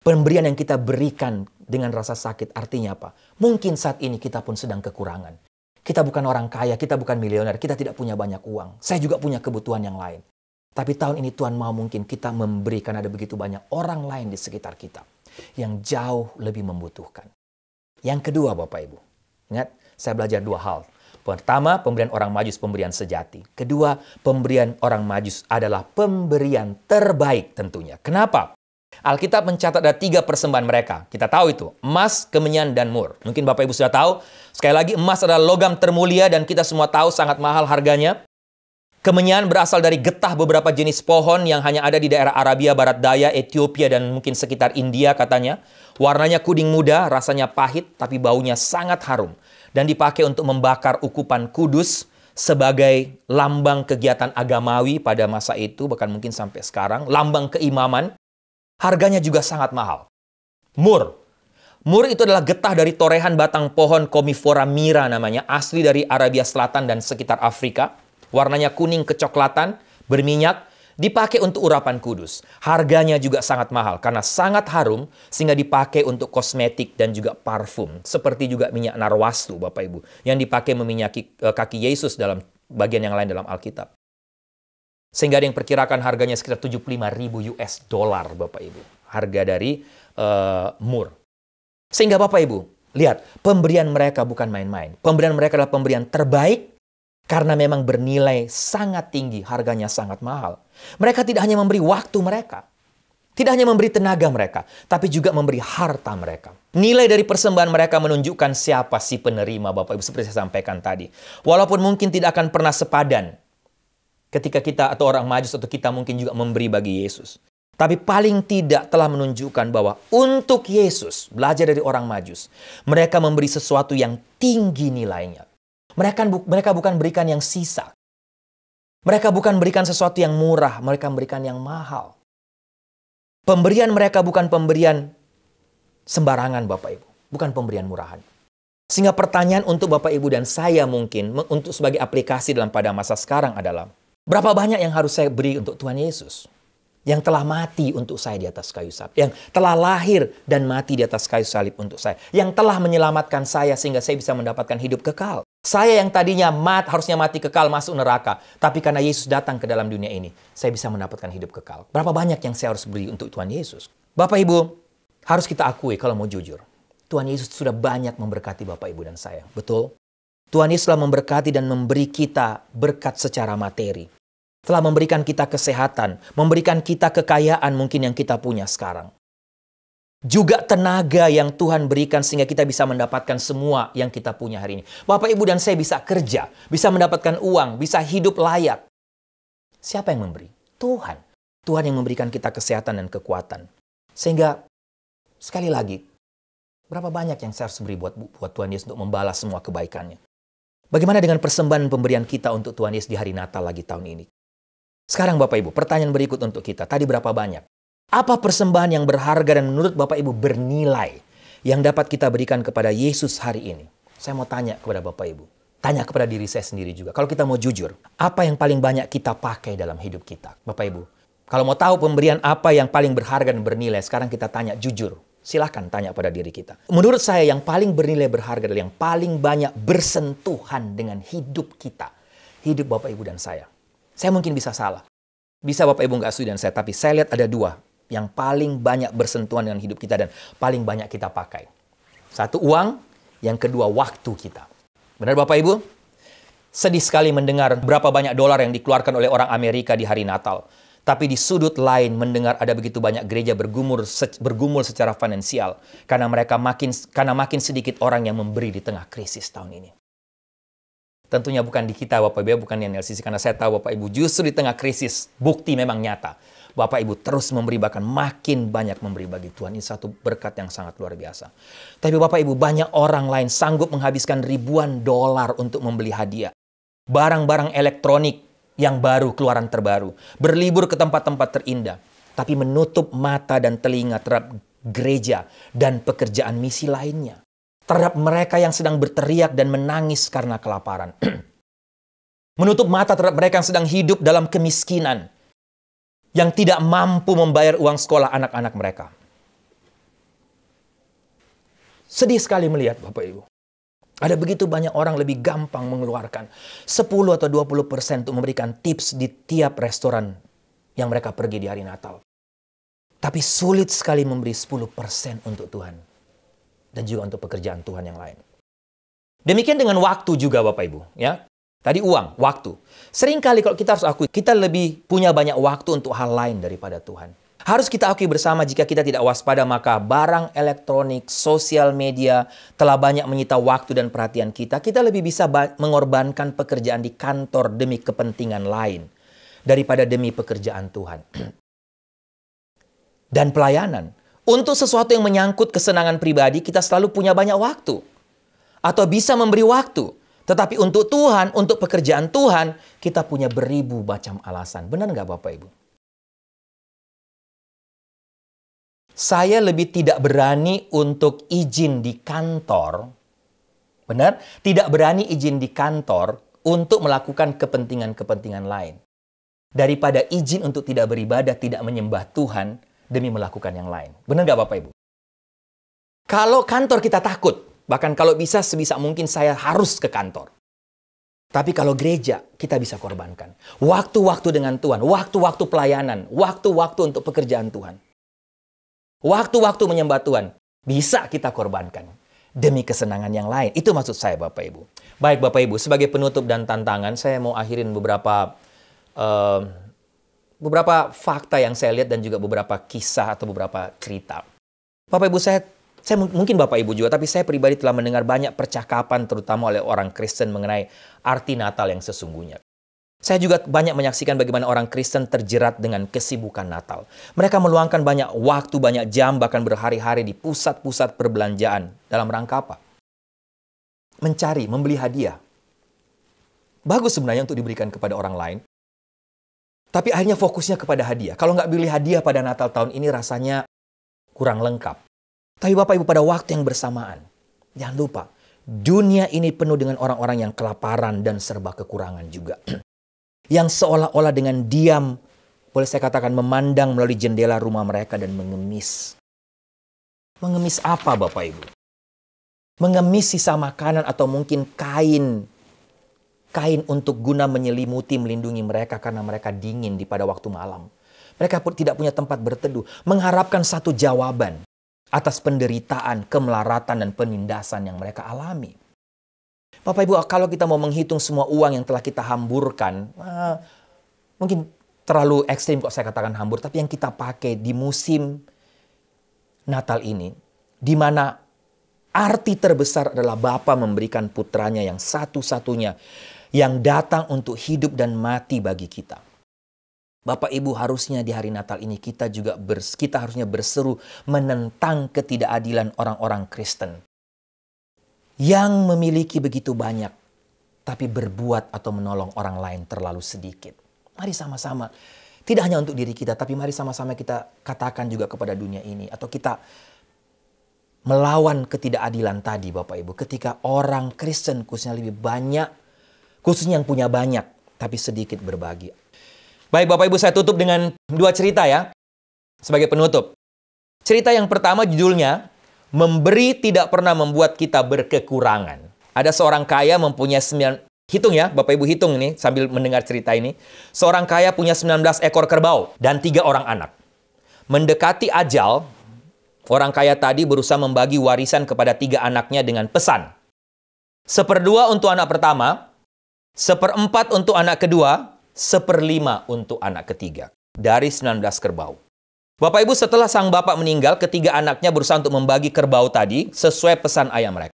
Pemberian yang kita berikan dengan rasa sakit, artinya apa? Mungkin saat ini kita pun sedang kekurangan. Kita bukan orang kaya, kita bukan milioner, kita tidak punya banyak uang. Saya juga punya kebutuhan yang lain. Tapi tahun ini Tuhan mau mungkin kita memberikan, ada begitu banyak orang lain di sekitar kita yang jauh lebih membutuhkan. Yang kedua Bapak Ibu, ingat saya belajar dua hal. Pertama, pemberian orang Majus pemberian sejati. Kedua, pemberian orang Majus adalah pemberian terbaik tentunya. Kenapa? Alkitab mencatat ada 3 persembahan mereka. Kita tahu itu, emas, kemenyan, dan mur. Mungkin Bapak Ibu sudah tahu. Sekali lagi, emas adalah logam termulia dan kita semua tahu sangat mahal harganya. Kemenyan berasal dari getah beberapa jenis pohon yang hanya ada di daerah Arabia Barat Daya, Ethiopia, dan mungkin sekitar India katanya. Warnanya kuning muda, rasanya pahit, tapi baunya sangat harum. Dan dipakai untuk membakar ukupan kudus sebagai lambang kegiatan agamawi pada masa itu, bahkan mungkin sampai sekarang. Lambang keimaman. Harganya juga sangat mahal. Mur. Mur itu adalah getah dari torehan batang pohon Commiphora mira namanya, asli dari Arabia Selatan dan sekitar Afrika. Warnanya kuning kecoklatan, berminyak, dipakai untuk urapan kudus. Harganya juga sangat mahal karena sangat harum sehingga dipakai untuk kosmetik dan juga parfum. Seperti juga minyak narwastu Bapak Ibu yang dipakai meminyaki kaki Yesus dalam bagian yang lain dalam Alkitab. Sehingga ada yang perkirakan harganya sekitar 75.000 US dollar Bapak Ibu. Harga dari mur. Sehingga Bapak Ibu, lihat pemberian mereka bukan main-main. Pemberian mereka adalah pemberian terbaik karena memang bernilai sangat tinggi, harganya sangat mahal. Mereka tidak hanya memberi waktu mereka, tidak hanya memberi tenaga mereka, tapi juga memberi harta mereka. Nilai dari persembahan mereka menunjukkan siapa si penerima, Bapak Ibu, seperti saya sampaikan tadi. Walaupun mungkin tidak akan pernah sepadan ketika kita atau orang Majus atau kita mungkin juga memberi bagi Yesus. Tapi paling tidak telah menunjukkan bahwa untuk Yesus, belajar dari orang Majus, mereka memberi sesuatu yang tinggi nilainya. Mereka bukan berikan yang sisa. Mereka bukan berikan sesuatu yang murah, mereka berikan yang mahal. Pemberian mereka bukan pemberian sembarangan Bapak Ibu, bukan pemberian murahan. Sehingga pertanyaan untuk Bapak Ibu dan saya mungkin untuk sebagai aplikasi dalam pada masa sekarang adalah, berapa banyak yang harus saya beri untuk Tuhan Yesus? Yang telah mati untuk saya di atas kayu salib. Yang telah lahir dan mati di atas kayu salib untuk saya. Yang telah menyelamatkan saya sehingga saya bisa mendapatkan hidup kekal. Saya yang tadinya harusnya mati kekal masuk neraka. Tapi karena Yesus datang ke dalam dunia ini, saya bisa mendapatkan hidup kekal. Berapa banyak yang saya harus beri untuk Tuhan Yesus? Bapak Ibu, harus kita akui kalau mau jujur. Tuhan Yesus sudah banyak memberkati Bapak Ibu dan saya. Betul? Tuhan Yesus telah memberkati dan memberi kita berkat secara materi. Telah memberikan kita kesehatan, memberikan kita kekayaan mungkin yang kita punya sekarang. Juga tenaga yang Tuhan berikan sehingga kita bisa mendapatkan semua yang kita punya hari ini. Bapak, Ibu, dan saya bisa kerja, bisa mendapatkan uang, bisa hidup layak. Siapa yang memberi? Tuhan. Tuhan yang memberikan kita kesehatan dan kekuatan. Sehingga, sekali lagi, berapa banyak yang saya harus beri buat Tuhan Yesus untuk membalas semua kebaikannya. Bagaimana dengan persembahan pemberian kita untuk Tuhan Yesus di hari Natal lagi tahun ini? Sekarang Bapak Ibu, pertanyaan berikut untuk kita. Tadi berapa banyak? Apa persembahan yang berharga dan menurut Bapak Ibu bernilai yang dapat kita berikan kepada Yesus hari ini? Saya mau tanya kepada Bapak Ibu. Tanya kepada diri saya sendiri juga. Kalau kita mau jujur, apa yang paling banyak kita pakai dalam hidup kita? Bapak Ibu, kalau mau tahu pemberian apa yang paling berharga dan bernilai, sekarang kita tanya jujur. Silahkan tanya pada diri kita. Menurut saya yang paling bernilai berharga adalah yang paling banyak bersentuhan dengan hidup kita. Hidup Bapak Ibu dan saya. Saya mungkin bisa salah. Bisa Bapak Ibu nggak setuju dengan saya, tapi saya lihat ada dua yang paling banyak bersentuhan dengan hidup kita dan paling banyak kita pakai. Satu, uang. Yang kedua, waktu kita. Benar Bapak Ibu? Sedih sekali mendengar berapa banyak dolar yang dikeluarkan oleh orang Amerika di hari Natal. Tapi di sudut lain mendengar ada begitu banyak gereja bergumul secara finansial. Karena makin sedikit orang yang memberi di tengah krisis tahun ini. Tentunya bukan di kita Bapak Ibu, bukan di NLCC. Karena saya tahu Bapak Ibu justru di tengah krisis, bukti memang nyata. Bapak Ibu terus memberi, bahkan makin banyak memberi bagi Tuhan. Ini satu berkat yang sangat luar biasa. Tapi Bapak Ibu, banyak orang lain sanggup menghabiskan ribuan dolar untuk membeli hadiah. Barang-barang elektronik yang baru, keluaran terbaru. Berlibur ke tempat-tempat terindah. Tapi menutup mata dan telinga terhadap gereja dan pekerjaan misi lainnya. Terhadap mereka yang sedang berteriak dan menangis karena kelaparan. Menutup mata terhadap mereka yang sedang hidup dalam kemiskinan. Yang tidak mampu membayar uang sekolah anak-anak mereka. Sedih sekali melihat Bapak Ibu. Ada begitu banyak orang lebih gampang mengeluarkan 10 atau 20% untuk memberikan tips di tiap restoran yang mereka pergi di hari Natal. Tapi sulit sekali memberi 10% untuk Tuhan. Dan juga untuk pekerjaan Tuhan yang lain. Demikian dengan waktu juga Bapak Ibu. Ya. Tadi uang, waktu. Seringkali kalau kita harus akui, kita lebih punya banyak waktu untuk hal lain daripada Tuhan. Harus kita akui bersama jika kita tidak waspada, maka barang elektronik, sosial media telah banyak menyita waktu dan perhatian kita. Kita lebih bisa mengorbankan pekerjaan di kantor demi kepentingan lain daripada demi pekerjaan Tuhan. Dan pelayanan. Untuk sesuatu yang menyangkut kesenangan pribadi, kita selalu punya banyak waktu. Atau bisa memberi waktu. Tetapi untuk Tuhan, untuk pekerjaan Tuhan, kita punya beribu macam alasan. Benar nggak Bapak Ibu? Saya lebih tidak berani untuk izin di kantor. Benar? Tidak berani izin di kantor untuk melakukan kepentingan-kepentingan lain. Daripada izin untuk tidak beribadah, tidak menyembah Tuhan, demi melakukan yang lain. Benar nggak Bapak Ibu? Kalau kantor kita takut, bahkan kalau bisa sebisa mungkin saya harus ke kantor. Tapi kalau gereja, kita bisa korbankan. Waktu-waktu dengan Tuhan, waktu-waktu pelayanan, waktu-waktu untuk pekerjaan Tuhan. Waktu-waktu menyembah Tuhan, bisa kita korbankan. Demi kesenangan yang lain. Itu maksud saya Bapak Ibu. Baik Bapak Ibu, sebagai penutup dan tantangan, saya mau akhirin beberapa fakta yang saya lihat dan juga beberapa kisah atau beberapa cerita. Bapak Ibu, saya mungkin Bapak Ibu juga, tapi saya pribadi telah mendengar banyak percakapan terutama oleh orang Kristen mengenai arti Natal yang sesungguhnya. Saya juga banyak menyaksikan bagaimana orang Kristen terjerat dengan kesibukan Natal. Mereka meluangkan banyak waktu, banyak jam, bahkan berhari-hari di pusat-pusat perbelanjaan. Dalam rangka apa? Mencari, membeli hadiah. Bagus sebenarnya untuk diberikan kepada orang lain. Tapi akhirnya fokusnya kepada hadiah. Kalau nggak beli hadiah pada Natal tahun ini rasanya kurang lengkap. Tapi Bapak Ibu, pada waktu yang bersamaan, jangan lupa, dunia ini penuh dengan orang-orang yang kelaparan dan serba kekurangan juga. Yang seolah-olah dengan diam, boleh saya katakan, memandang melalui jendela rumah mereka dan mengemis. Mengemis apa Bapak Ibu? mengemis sisa makanan atau mungkin kain untuk guna menyelimuti, melindungi mereka karena mereka dingin pada waktu malam. Mereka pun tidak punya tempat berteduh, mengharapkan satu jawaban atas penderitaan, kemelaratan, dan penindasan yang mereka alami. Bapak Ibu, kalau kita mau menghitung semua uang yang telah kita hamburkan, mungkin terlalu ekstrim kok saya katakan hambur, tapi yang kita pakai di musim Natal ini, di mana arti terbesar adalah Bapa memberikan putranya yang satu-satunya yang datang untuk hidup dan mati bagi kita. Bapak Ibu, harusnya di hari Natal ini kita harusnya berseru menentang ketidakadilan orang-orang Kristen yang memiliki begitu banyak tapi berbuat atau menolong orang lain terlalu sedikit. Mari sama-sama, tidak hanya untuk diri kita, tapi mari sama-sama kita katakan juga kepada dunia ini, atau kita melawan ketidakadilan tadi, Bapak Ibu. Ketika orang Kristen khususnya lebih banyak, khususnya yang punya banyak, tapi sedikit berbagi. Baik Bapak Ibu, saya tutup dengan 2 cerita ya, sebagai penutup. Cerita yang pertama judulnya, Memberi Tidak Pernah Membuat Kita Berkekurangan. Ada seorang kaya mempunyai 9, hitung ya, Bapak Ibu hitung ini sambil mendengar cerita ini. Seorang kaya punya 19 ekor kerbau dan 3 orang anak. Mendekati ajal, orang kaya tadi berusaha membagi warisan kepada 3 anaknya dengan pesan. 1/2 untuk anak pertama, 1/4 untuk anak kedua, 1/5 untuk anak ketiga. Dari 19 kerbau. Bapak Ibu, setelah sang bapak meninggal, ketiga anaknya berusaha untuk membagi kerbau tadi sesuai pesan ayah mereka.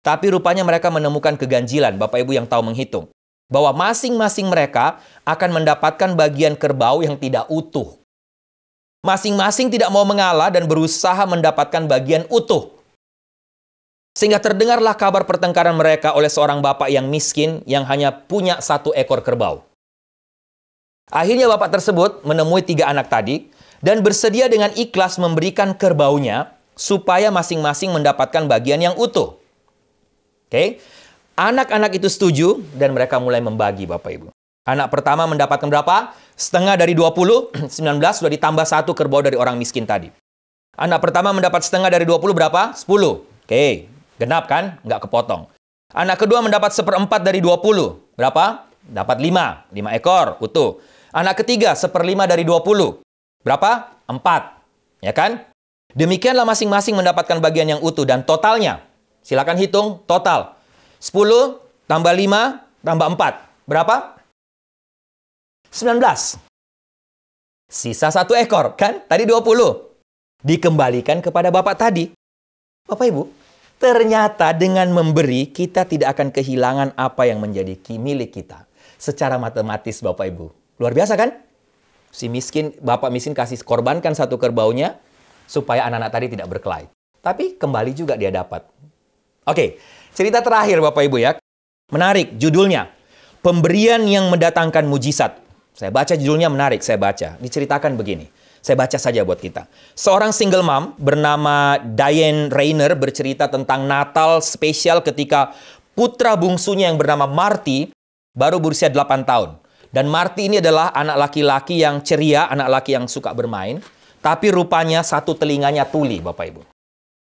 Tapi rupanya mereka menemukan keganjilan, Bapak Ibu yang tahu menghitung. Bahwa masing-masing mereka akan mendapatkan bagian kerbau yang tidak utuh. Masing-masing tidak mau mengalah dan berusaha mendapatkan bagian utuh. Sehingga terdengarlah kabar pertengkaran mereka oleh seorang bapak yang miskin yang hanya punya 1 ekor kerbau. Akhirnya bapak tersebut menemui 3 anak tadi dan bersedia dengan ikhlas memberikan kerbaunya supaya masing-masing mendapatkan bagian yang utuh. Oke, anak-anak itu setuju dan mereka mulai membagi, Bapak Ibu. Anak pertama mendapatkan berapa? Setengah dari 20, 19, sudah ditambah 1 kerbau dari orang miskin tadi. Anak pertama mendapat setengah dari 20 berapa? 10. Oke, genap kan? Nggak kepotong. Anak kedua mendapat 1/4 dari 20. Berapa? Dapat 5 ekor utuh. Anak ketiga 1/5 dari 20. Berapa? 4. Ya kan? Demikianlah masing-masing mendapatkan bagian yang utuh dan totalnya. Silakan hitung total. 10 tambah 5 tambah 4. Berapa? 19. Sisa 1 ekor, kan? Tadi 20. Dikembalikan kepada bapak tadi. Bapak Ibu, ternyata dengan memberi, kita tidak akan kehilangan apa yang menjadi milik kita. Secara matematis, Bapak Ibu. Luar biasa, kan? Si miskin, bapak miskin kasih korbankan 1 kerbaunya, supaya anak-anak tadi tidak berkelahi. Tapi kembali juga dia dapat. Oke, cerita terakhir Bapak Ibu ya. Menarik, judulnya. Pemberian yang mendatangkan mujizat. Saya baca judulnya menarik, saya baca. Diceritakan begini. Saya baca saja buat kita. Seorang single mom bernama Diane Rainer bercerita tentang Natal spesial ketika putra bungsunya yang bernama Marty baru berusia 8 tahun. Dan Marty ini adalah anak laki-laki yang ceria, anak laki yang suka bermain. Tapi rupanya 1 telinganya tuli, Bapak Ibu.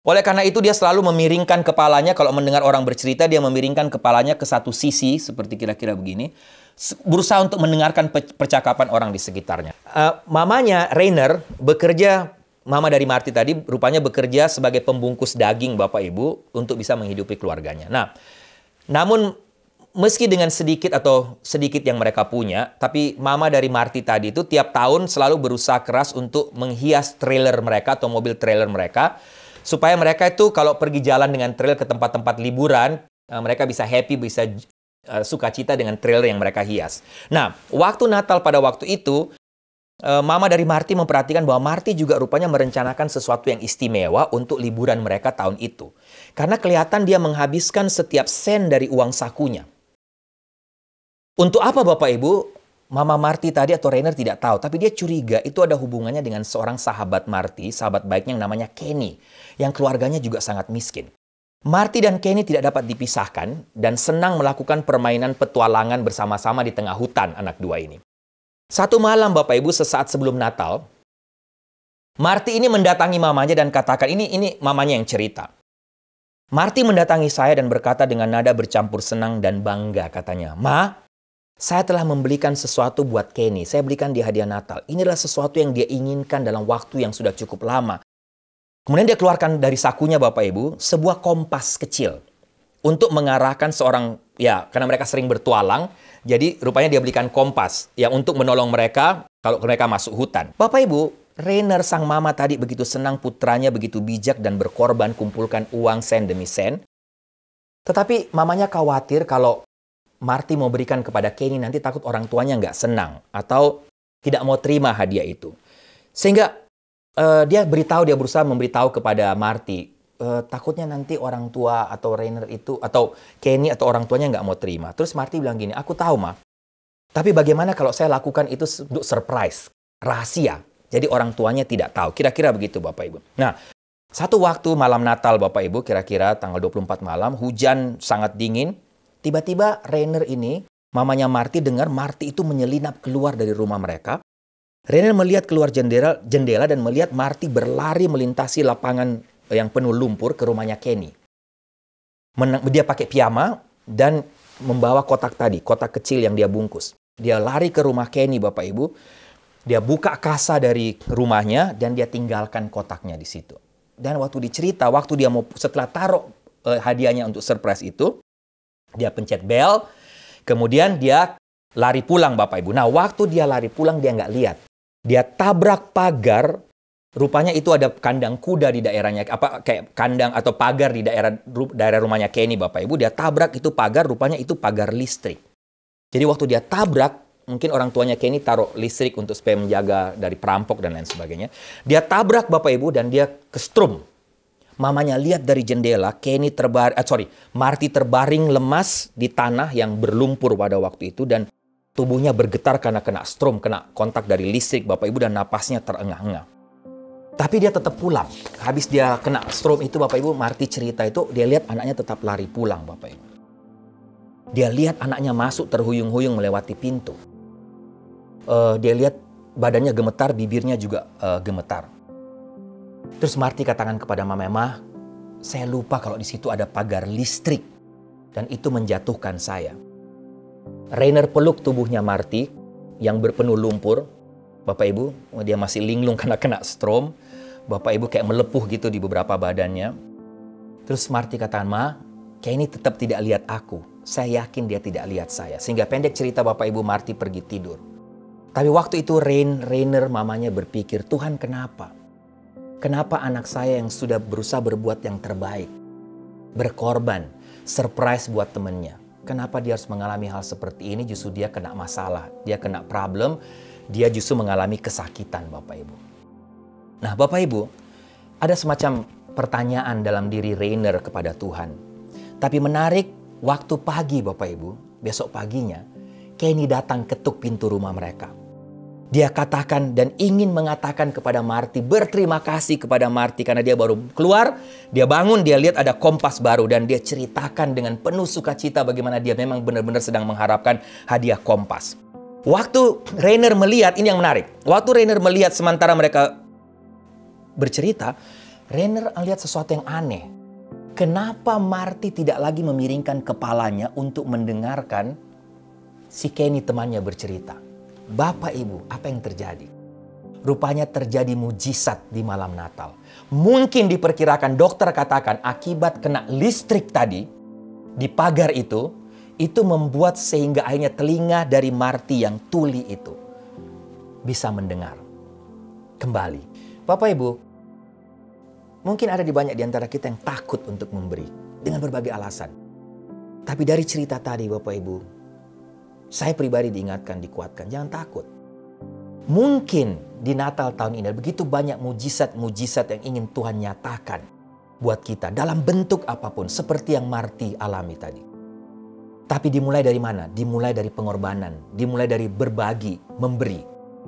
Oleh karena itu dia selalu memiringkan kepalanya, kalau mendengar orang bercerita, dia memiringkan kepalanya ke satu sisi, seperti kira-kira begini. Berusaha untuk mendengarkan percakapan orang di sekitarnya. Mamanya, Rainer, mama dari Marty tadi, rupanya bekerja sebagai pembungkus daging, Bapak Ibu, untuk bisa menghidupi keluarganya. Nah, namun meski dengan sedikit yang mereka punya, tapi mama dari Marty tadi itu tiap tahun selalu berusaha keras untuk menghias trailer mereka atau mobil trailer mereka, supaya mereka itu kalau pergi jalan dengan trailer ke tempat-tempat liburan, mereka bisa happy, bisa sukacita dengan trailer yang mereka hias. Nah, waktu Natal pada waktu itu, mama dari Marty memperhatikan bahwa Marty juga rupanya merencanakan sesuatu yang istimewa untuk liburan mereka tahun itu. Karena kelihatan dia menghabiskan setiap sen dari uang sakunya. Untuk apa Bapak Ibu? Mama Marty tadi atau Rainer tidak tahu, tapi dia curiga itu ada hubungannya dengan seorang sahabat Marty, sahabat baiknya yang namanya Kenny, yang keluarganya juga sangat miskin. Marty dan Kenny tidak dapat dipisahkan dan senang melakukan permainan petualangan bersama-sama di tengah hutan anak dua ini. Satu malam Bapak Ibu sesaat sebelum Natal, Marty ini mendatangi mamanya dan katakan, ini mamanya yang cerita. Marty mendatangi saya dan berkata dengan nada bercampur senang dan bangga, katanya, "Ma, saya telah membelikan sesuatu buat Kenny. Saya belikan dia hadiah Natal. Ini adalah sesuatu yang dia inginkan dalam waktu yang sudah cukup lama." Kemudian dia keluarkan dari sakunya, Bapak Ibu, sebuah kompas kecil untuk mengarahkan seorang, ya karena mereka sering bertualang, jadi rupanya dia belikan kompas yang untuk menolong mereka kalau mereka masuk hutan. Bapak Ibu, Rainer sang mama tadi begitu senang putranya begitu bijak dan berkorban kumpulkan uang sen demi sen. Tetapi mamanya khawatir kalau Marty mau berikan kepada Kenny nanti takut orang tuanya nggak senang atau tidak mau terima hadiah itu. Sehingga dia berusaha memberitahu kepada Marty, takutnya nanti orang tua atau Rainer itu atau Kenny atau orang tuanya nggak mau terima. Terus Marty bilang gini, "Aku tahu, Ma. Tapi bagaimana kalau saya lakukan itu untuk surprise, rahasia. Jadi orang tuanya tidak tahu." Kira-kira begitu, Bapak Ibu. Nah, satu waktu malam Natal, Bapak Ibu, kira-kira tanggal 24 malam, hujan sangat dingin. Tiba-tiba Rainer ini, mamanya Marty dengar Marty itu menyelinap keluar dari rumah mereka. Rainer melihat keluar jendela dan melihat Marty berlari melintasi lapangan yang penuh lumpur ke rumahnya Kenny. Dia pakai piyama dan membawa kotak kecil yang dia bungkus. Dia lari ke rumah Kenny, Bapak Ibu. Dia buka kasa dari rumahnya dan dia tinggalkan kotaknya di situ. Dan waktu dicerita, waktu dia mau setelah taruh hadiahnya untuk surprise itu, dia pencet bel, kemudian dia lari pulang, Bapak Ibu. Nah, waktu dia lari pulang dia nggak lihat. Dia tabrak pagar. Rupanya itu ada kandang kuda di daerahnya, kayak kandang atau pagar di daerah rumahnya Kenny, Bapak Ibu. Dia tabrak itu pagar, rupanya itu pagar listrik. Jadi waktu dia tabrak, mungkin orang tuanya Kenny taruh listrik untuk supaya menjaga dari perampok dan lain sebagainya. Dia tabrak, Bapak Ibu, dan dia kestrum. Mamanya lihat dari jendela, Marty terbaring lemas di tanah yang berlumpur pada waktu itu dan tubuhnya bergetar karena kena strum, kena kontak dari listrik, Bapak Ibu, dan napasnya terengah-engah. Tapi dia tetap pulang. Habis dia kena strum itu, Bapak Ibu, Marty cerita itu, dia lihat anaknya tetap lari pulang, Bapak Ibu. Dia lihat anaknya masuk terhuyung-huyung melewati pintu. Dia lihat badannya gemetar, bibirnya juga gemetar. Terus Marty katakan kepada Mama, "Ma, saya lupa kalau di situ ada pagar listrik dan itu menjatuhkan saya." Rainer peluk tubuhnya Marty yang berpenuh lumpur. Bapak Ibu, dia masih linglung karena kena strom. Bapak Ibu kayak melepuh gitu di beberapa badannya. Terus Marty katakan, "Ma, Kenny tetap tidak lihat aku. Saya yakin dia tidak lihat saya." Sehingga pendek cerita, Bapak Ibu, Marty pergi tidur. Tapi waktu itu Rainer mamanya berpikir, "Tuhan, kenapa? Kenapa anak saya yang sudah berusaha berbuat yang terbaik, berkorban, surprise buat temannya, kenapa dia harus mengalami hal seperti ini? Justru dia kena masalah, dia kena problem, dia justru mengalami kesakitan," Bapak Ibu. Nah, Bapak Ibu, ada semacam pertanyaan dalam diri Rainer kepada Tuhan. Tapi menarik, waktu pagi, Bapak Ibu, besok paginya, Kenny datang ketuk pintu rumah mereka. Dia katakan dan ingin mengatakan kepada Marty, berterima kasih kepada Marty karena dia baru keluar, dia bangun, dia lihat ada kompas baru dan dia ceritakan dengan penuh sukacita bagaimana dia memang benar-benar sedang mengharapkan hadiah kompas. Waktu Rainer melihat, ini yang menarik, waktu Rainer melihat sementara mereka bercerita, Rainer melihat sesuatu yang aneh. Kenapa Marty tidak lagi memiringkan kepalanya untuk mendengarkan si Kenny temannya bercerita? Bapak Ibu, apa yang terjadi? Rupanya terjadi mujizat di malam Natal. Mungkin diperkirakan, dokter katakan akibat kena listrik tadi di pagar itu membuat sehingga akhirnya telinga dari Marty yang tuli itu bisa mendengar kembali. Bapak Ibu, mungkin ada banyak di antara kita yang takut untuk memberi dengan berbagai alasan. Tapi dari cerita tadi, Bapak Ibu, saya pribadi diingatkan, dikuatkan, jangan takut. Mungkin di Natal tahun ini begitu banyak mujizat-mujizat yang ingin Tuhan nyatakan buat kita dalam bentuk apapun, seperti yang Marty alami tadi. Tapi dimulai dari mana? Dimulai dari pengorbanan, dimulai dari berbagi, memberi.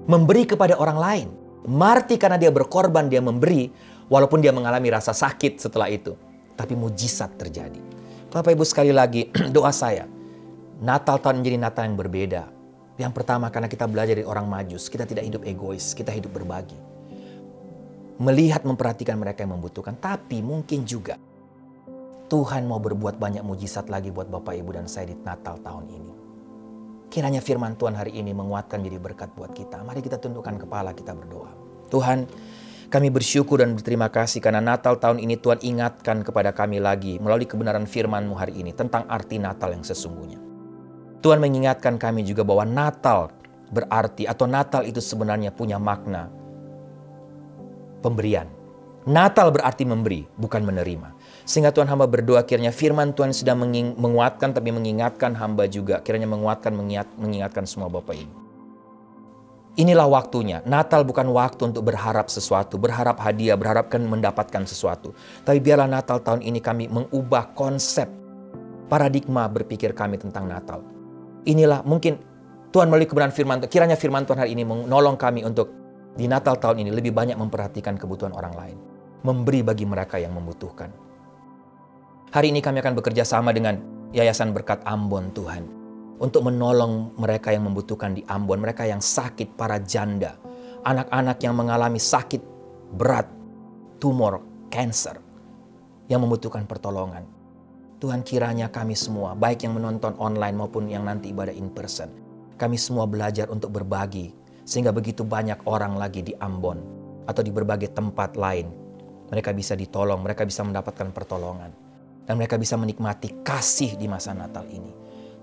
Memberi kepada orang lain. Marty karena dia berkorban, dia memberi, walaupun dia mengalami rasa sakit setelah itu. Tapi mujizat terjadi. Bapak Ibu, sekali lagi doa saya, Natal tahun menjadi Natal yang berbeda. Yang pertama, karena kita belajar dari orang Majus, kita tidak hidup egois, kita hidup berbagi. Melihat, memperhatikan mereka yang membutuhkan. Tapi mungkin juga Tuhan mau berbuat banyak mujizat lagi buat Bapak Ibu dan saya di Natal tahun ini. Kiranya firman Tuhan hari ini menguatkan jadi berkat buat kita. Mari kita tundukkan kepala, kita berdoa. Tuhan, kami bersyukur dan berterima kasih karena Natal tahun ini Tuhan ingatkan kepada kami lagi melalui kebenaran firman-Mu hari ini tentang arti Natal yang sesungguhnya. Tuhan mengingatkan kami juga bahwa Natal berarti atau Natal itu sebenarnya punya makna pemberian. Natal berarti memberi, bukan menerima. Sehingga Tuhan hamba berdoa kiranya firman Tuhan sudah menguatkan tapi mengingatkan hamba juga. Kiranya menguatkan, mengingatkan semua Bapak Ibu. Inilah waktunya. Natal bukan waktu untuk berharap sesuatu, berharap hadiah, berharapkan mendapatkan sesuatu. Tapi biarlah Natal tahun ini kami mengubah konsep, paradigma berpikir kami tentang Natal. Inilah mungkin Tuhan melalui kebenaran firman Tuhan. Kiranya firman Tuhan hari ini menolong kami untuk di Natal tahun ini lebih banyak memperhatikan kebutuhan orang lain. Memberi bagi mereka yang membutuhkan. Hari ini kami akan bekerja sama dengan Yayasan Berkat Ambon Tuhan. Untuk menolong mereka yang membutuhkan di Ambon. Mereka yang sakit, para janda. Anak-anak yang mengalami sakit berat, tumor, kanker. Yang membutuhkan pertolongan. Tuhan kiranya kami semua, baik yang menonton online maupun yang nanti ibadah in person. Kami semua belajar untuk berbagi. Sehingga begitu banyak orang lagi di Ambon. Atau di berbagai tempat lain. Mereka bisa ditolong, mereka bisa mendapatkan pertolongan. Dan mereka bisa menikmati kasih di masa Natal ini.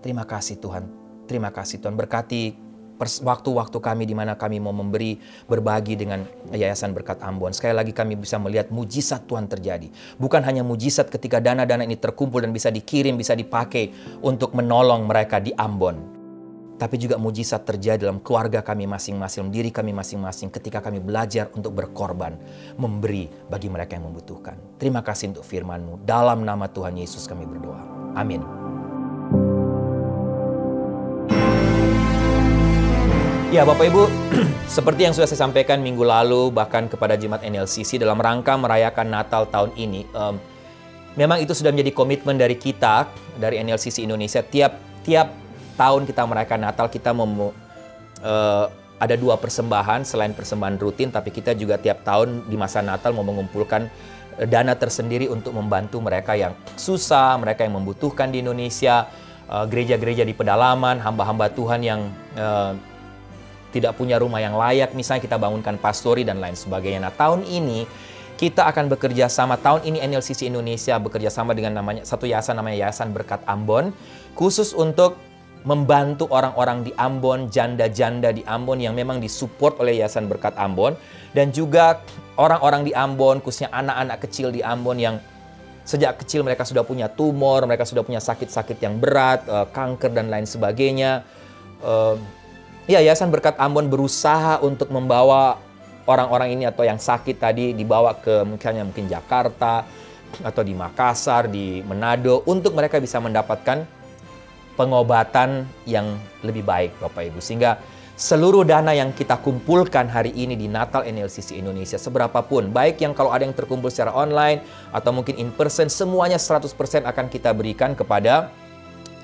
Terima kasih Tuhan. Terima kasih Tuhan. Berkati waktu-waktu kami di mana kami mau memberi, berbagi dengan Yayasan Berkat Ambon. Sekali lagi kami bisa melihat mujizat Tuhan terjadi. Bukan hanya mujizat ketika dana-dana ini terkumpul dan bisa dikirim, bisa dipakai untuk menolong mereka di Ambon. Tapi juga mujizat terjadi dalam keluarga kami masing-masing, diri kami masing-masing ketika kami belajar untuk berkorban, memberi bagi mereka yang membutuhkan. Terima kasih untuk firman-Mu. Dalam nama Tuhan Yesus kami berdoa. Amin. Ya Bapak Ibu, seperti yang sudah saya sampaikan minggu lalu, bahkan kepada Jemaat NLCC dalam rangka merayakan Natal tahun ini, memang itu sudah menjadi komitmen dari kita, dari NLCC Indonesia. Tiap tahun kita merayakan Natal, kita ada 2 persembahan selain persembahan rutin, tapi kita juga tiap tahun di masa Natal mau mengumpulkan dana tersendiri untuk membantu mereka yang susah, mereka yang membutuhkan di Indonesia, gereja-gereja di pedalaman, hamba-hamba Tuhan yang tidak punya rumah yang layak, misalnya kita bangunkan pastori dan lain sebagainya. Nah tahun ini kita akan bekerja sama, tahun ini NLCC Indonesia bekerja sama dengan satu yayasan namanya Yayasan Berkat Ambon, khusus untuk membantu orang-orang di Ambon, janda-janda di Ambon yang memang disupport oleh Yayasan Berkat Ambon. Dan juga orang-orang di Ambon, khususnya anak-anak kecil di Ambon yang sejak kecil mereka sudah punya tumor, mereka sudah punya sakit-sakit yang berat, kanker dan lain sebagainya. Yayasan Berkat Ambon berusaha untuk membawa orang-orang ini atau yang sakit tadi dibawa ke mungkin Jakarta, atau di Makassar, di Manado, untuk mereka bisa mendapatkan pengobatan yang lebih baik Bapak Ibu. Sehingga seluruh dana yang kita kumpulkan hari ini di Natal NLCC Indonesia, seberapapun, baik yang kalau ada yang terkumpul secara online atau mungkin in person, semuanya 100% akan kita berikan kepada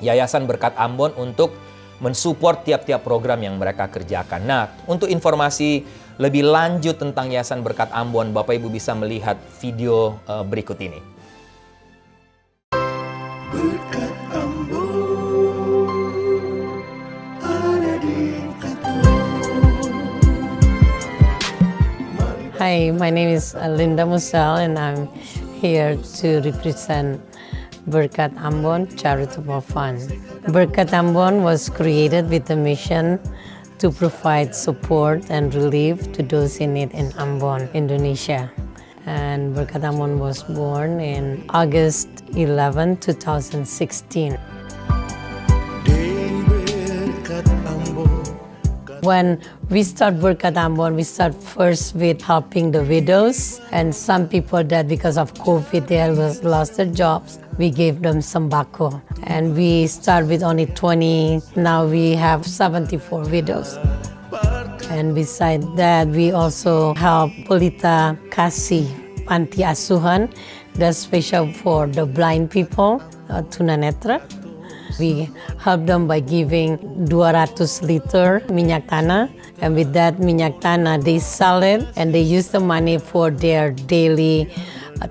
Yayasan Berkat Ambon untuk mensupport tiap-tiap program yang mereka kerjakan. Nah, untuk informasi lebih lanjut tentang Yayasan Berkat Ambon, Bapak Ibu bisa melihat video berikut ini. Berkat Hi, my name is Linda Musal and I'm here to represent Berkat Ambon Charitable Fund. Berkat Ambon was created with a mission to provide support and relief to those in need in Ambon, Indonesia. And Berkat Ambon was born in August 11, 2016. When we start Berkat Ambon, we start first with helping the widows and some people that because of COVID they lost their jobs. We gave them sembako and we start with only 20. Now we have 74 widows. And beside that, we also help Pelita Kasih Panti Asuhan, that's special for the blind people, tunanetra. We help them by giving 200 liter minyak tanah, and with that minyak tanah they sell it and they use the money for their daily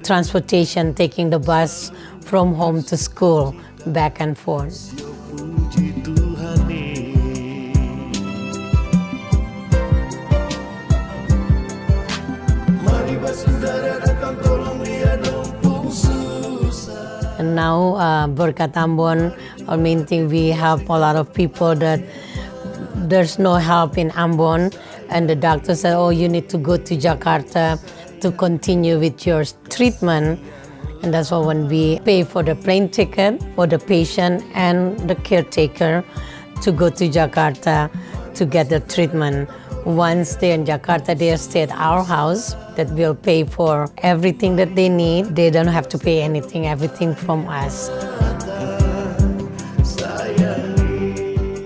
transportation, taking the bus from home to school, back and forth. Puji Tuhan Mari bersaudara datang tolong dia numpuk susah. And now, Berkat Ambon, our main thing, we help a lot of people that there's no help in Ambon, and the doctor said, oh, you need to go to Jakarta to continue with your treatment. And that's why when we pay for the plane ticket for the patient and the caretaker to go to Jakarta to get the treatment. Once they're in Jakarta, they stay at our house that will pay for everything that they need. They don't have to pay anything, everything from us.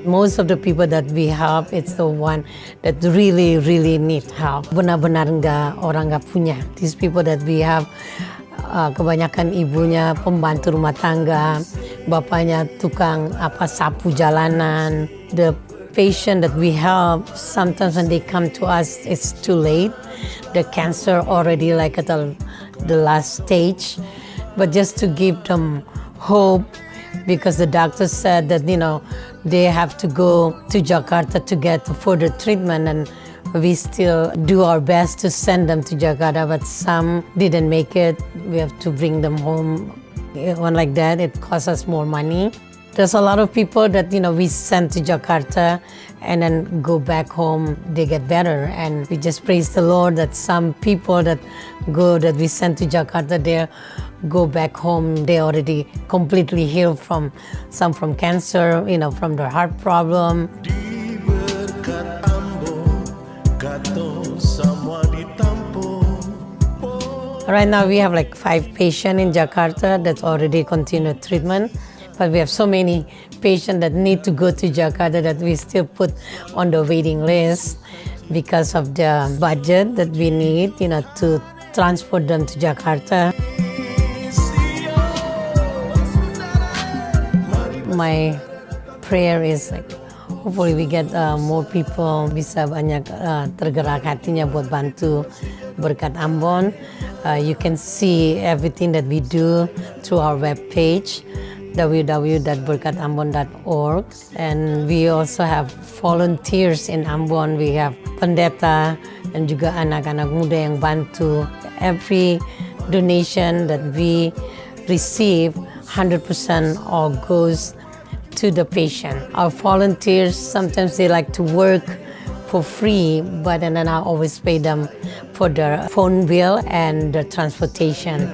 Most of the people that we help, it's the one that really, really need help. Benar-benar orang nggak punya. These people that we have, kebanyakan ibunya pembantu rumah tangga, bapaknya tukang sapu jalanan. The patient that we help, sometimes when they come to us, it's too late. The cancer already like at the last stage. But just to give them hope, because the doctor said that, they have to go to Jakarta to get further treatment, and we still do our best to send them to Jakarta, but some didn't make it. We have to bring them home. One like that, it costs us more money. There's a lot of people that, we send to Jakarta and then go back home, they get better. And we just praise the Lord that some people that we send to Jakarta, they go back home, they already completely healed from cancer, from their heart problem. Di Berkat Ambon, katong semua ditampung. Right now we have like 5 patients in Jakarta that's already continued treatment. But we have so many patients that need to go to Jakarta that we still put on the waiting list because of the budget that we need, to transport them to Jakarta. My prayer is like, hopefully we get more people, bisa banyak tergerak hatinya buat bantu Berkat Ambon. You can see everything that we do through our webpage, www.berkatambon.org, and we also have volunteers in Ambon. We have pendeta dan juga anak-anak muda yang bantu. Every donation that we receive, 100% all goes to the patient. Our volunteers, sometimes they like to work for free, but then I always pay them for their phone bill and the transportation.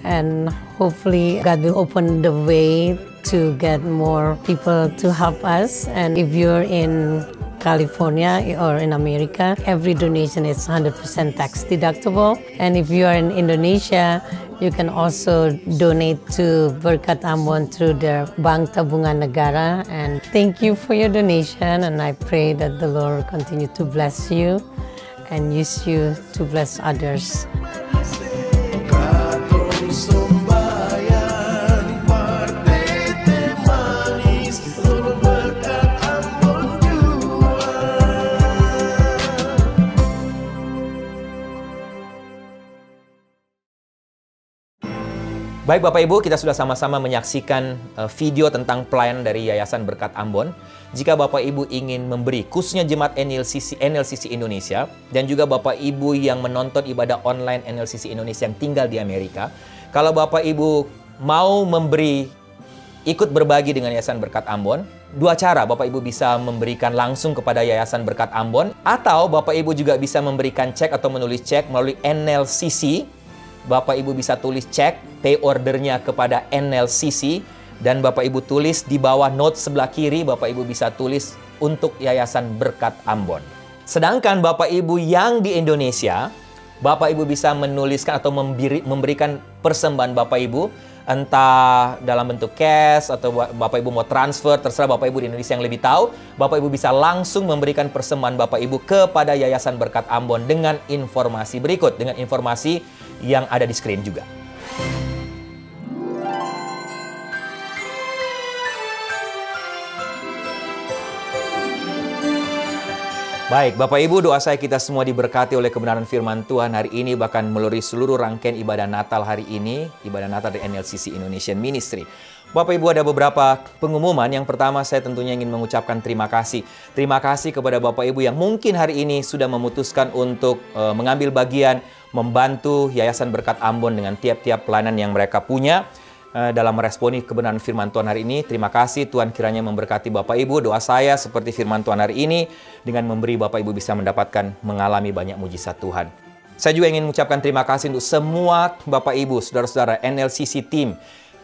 And hopefully God will open the way to get more people to help us. And if you're in California or in America, every donation is 100% tax deductible. And if you are in Indonesia, you can also donate to Berkat Ambon through their Bank Tabungan Negara. And thank you for your donation, and I pray that the Lord continue to bless you and use you to bless others. Baik Bapak Ibu, kita sudah sama-sama menyaksikan video tentang pelayanan dari Yayasan Berkat Ambon. Jika Bapak Ibu ingin memberi, khususnya jemaat NLCC Indonesia, dan juga Bapak Ibu yang menonton ibadah online NLCC Indonesia yang tinggal di Amerika, kalau Bapak Ibu mau memberi, ikut berbagi dengan Yayasan Berkat Ambon, 2 cara Bapak Ibu bisa memberikan langsung kepada Yayasan Berkat Ambon, atau Bapak Ibu juga bisa memberikan cek atau menulis cek melalui NLCC. Bapak Ibu bisa tulis cek, pay ordernya kepada NLCC, dan Bapak Ibu tulis di bawah note sebelah kiri, Bapak Ibu bisa tulis untuk Yayasan Berkat Ambon. Sedangkan Bapak Ibu yang di Indonesia, Bapak Ibu bisa menuliskan atau memberikan persembahan Bapak Ibu, entah dalam bentuk cash atau Bapak Ibu mau transfer, terserah Bapak Ibu di Indonesia yang lebih tahu. Bapak Ibu bisa langsung memberikan persembahan Bapak Ibu kepada Yayasan Berkat Ambon dengan informasi berikut, dengan informasi yang ada di screen juga. Baik, Bapak Ibu, doa saya kita semua diberkati oleh kebenaran firman Tuhan hari ini, bahkan melalui seluruh rangkaian ibadah Natal hari ini, ibadah Natal dari NLCC Indonesian Ministry. Bapak Ibu, ada beberapa pengumuman. Yang pertama, saya tentunya ingin mengucapkan terima kasih. Terima kasih kepada Bapak Ibu yang mungkin hari ini sudah memutuskan untuk mengambil bagian, membantu Yayasan Berkat Ambon dengan tiap-tiap pelayanan yang mereka punya. Dalam meresponi kebenaran firman Tuhan hari ini. Terima kasih, Tuhan kiranya memberkati Bapak Ibu. Doa saya seperti firman Tuhan hari ini, dengan memberi Bapak Ibu bisa mendapatkan, mengalami banyak mujizat Tuhan. Saya juga ingin mengucapkan terima kasih untuk semua Bapak Ibu, saudara-saudara NLCC team,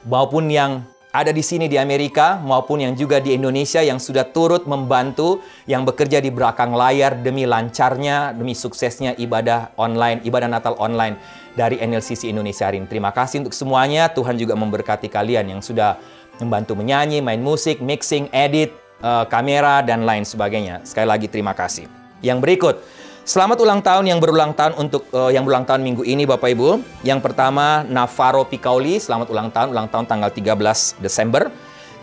maupun yang ada di sini di Amerika, maupun yang juga di Indonesia yang sudah turut membantu, yang bekerja di belakang layar demi lancarnya, demi suksesnya ibadah online, ibadah Natal online dari NLCC Indonesia hari ini. Terima kasih untuk semuanya. Tuhan juga memberkati kalian yang sudah membantu menyanyi, main musik, mixing, edit, kamera, dan lain sebagainya. Sekali lagi terima kasih. Yang berikut, selamat ulang tahun yang berulang tahun untuk yang berulang tahun minggu ini Bapak Ibu. Yang pertama, Navarro Picauli, selamat ulang tahun tanggal 13 Desember.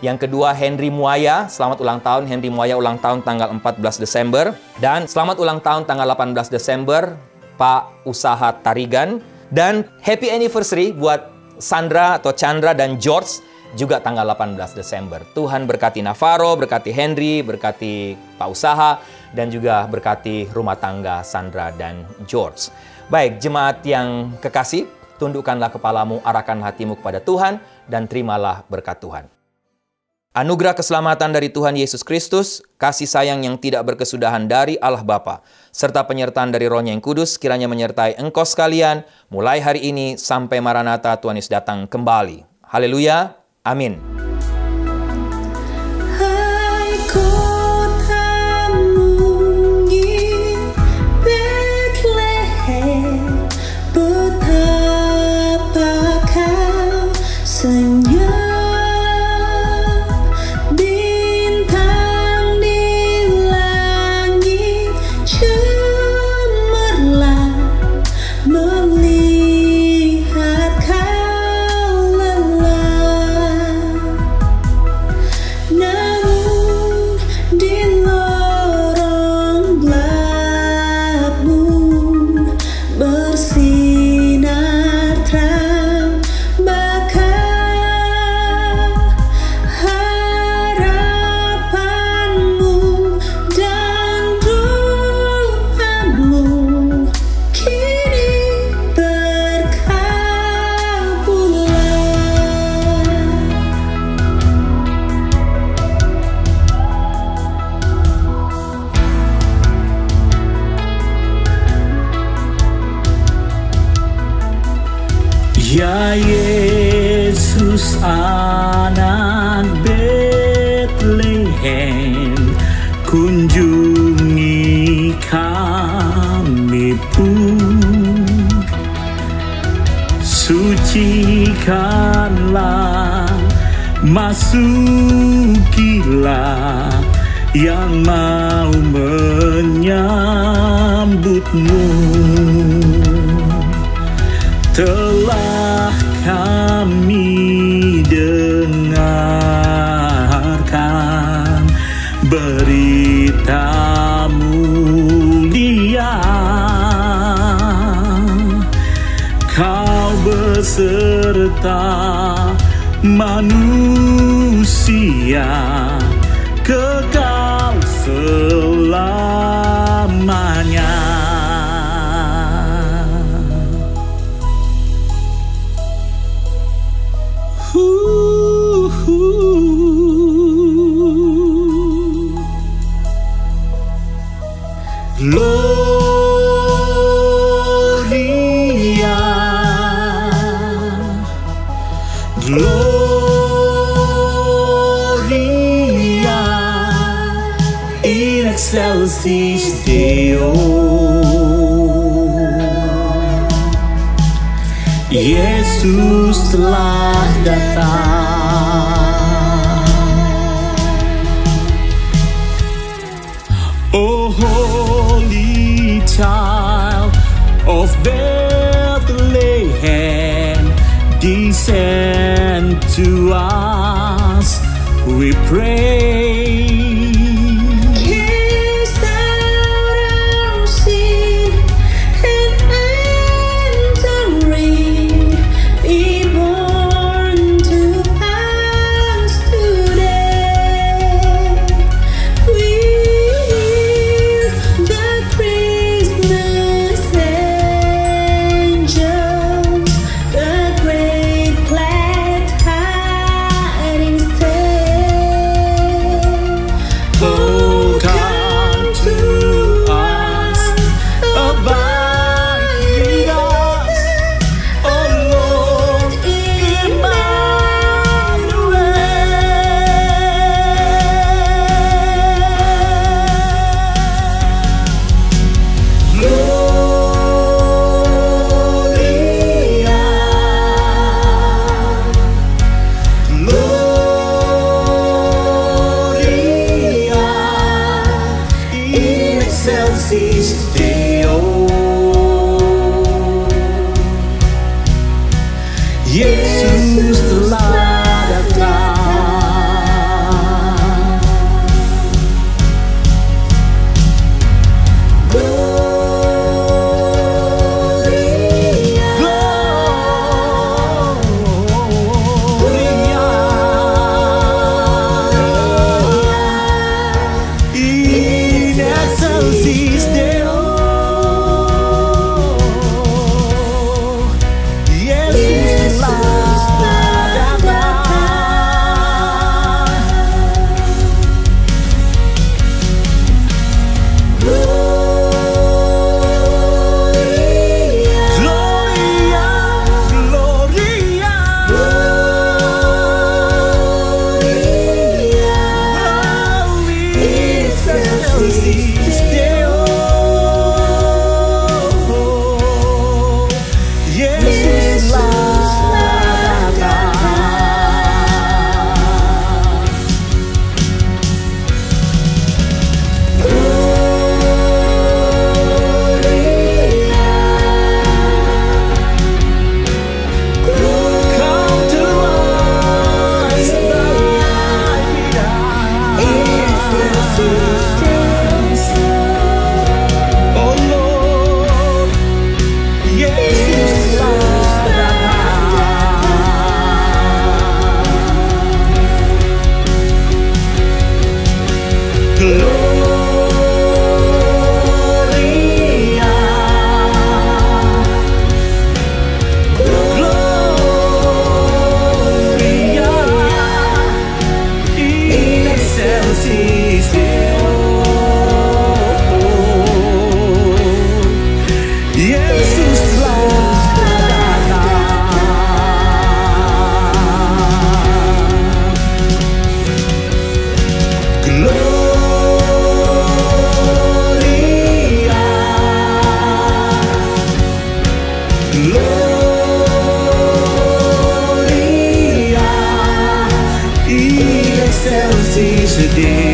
Yang kedua, Henry Muaya, selamat ulang tahun. Henry Muaya ulang tahun tanggal 14 Desember. Dan selamat ulang tahun tanggal 18 Desember, Pak Usaha Tarigan. Dan happy anniversary buat Sandra atau Chandra dan George, juga tanggal 18 Desember. Tuhan berkati Navarro, berkati Henry, berkati Pak Usaha, dan juga berkati rumah tangga Sandra dan George. Baik, jemaat yang kekasih, tundukkanlah kepalamu, arahkan hatimu kepada Tuhan, dan terimalah berkat Tuhan. Anugerah keselamatan dari Tuhan Yesus Kristus, kasih sayang yang tidak berkesudahan dari Allah Bapa, serta penyertaan dari Roh-Nya yang Kudus, kiranya menyertai engkau sekalian, mulai hari ini sampai Maranatha Tuhan Yesus datang kembali. Haleluya, amin. Hai kota mungil Bethlehem, betapa kau senyap. Bintang di langit cemerlang melihat kau lelah. Namun di lorong gelapmu bersinar terang bakal harapanmu dan doamu kini Ya Yesus anak Bethlehem, kunjungi kami pun, sucikanlah, masukilah yang mau menyambutmu. Telah kami dengarkan berita mulia, kau beserta manusia kekal selamanya. Gloria, Gloria in excelsis Deo. Yesus telah datang. Oh holy child of Bethlehem, descend to us, we pray. Kisah Yesus telah datang. Excelsis Deo.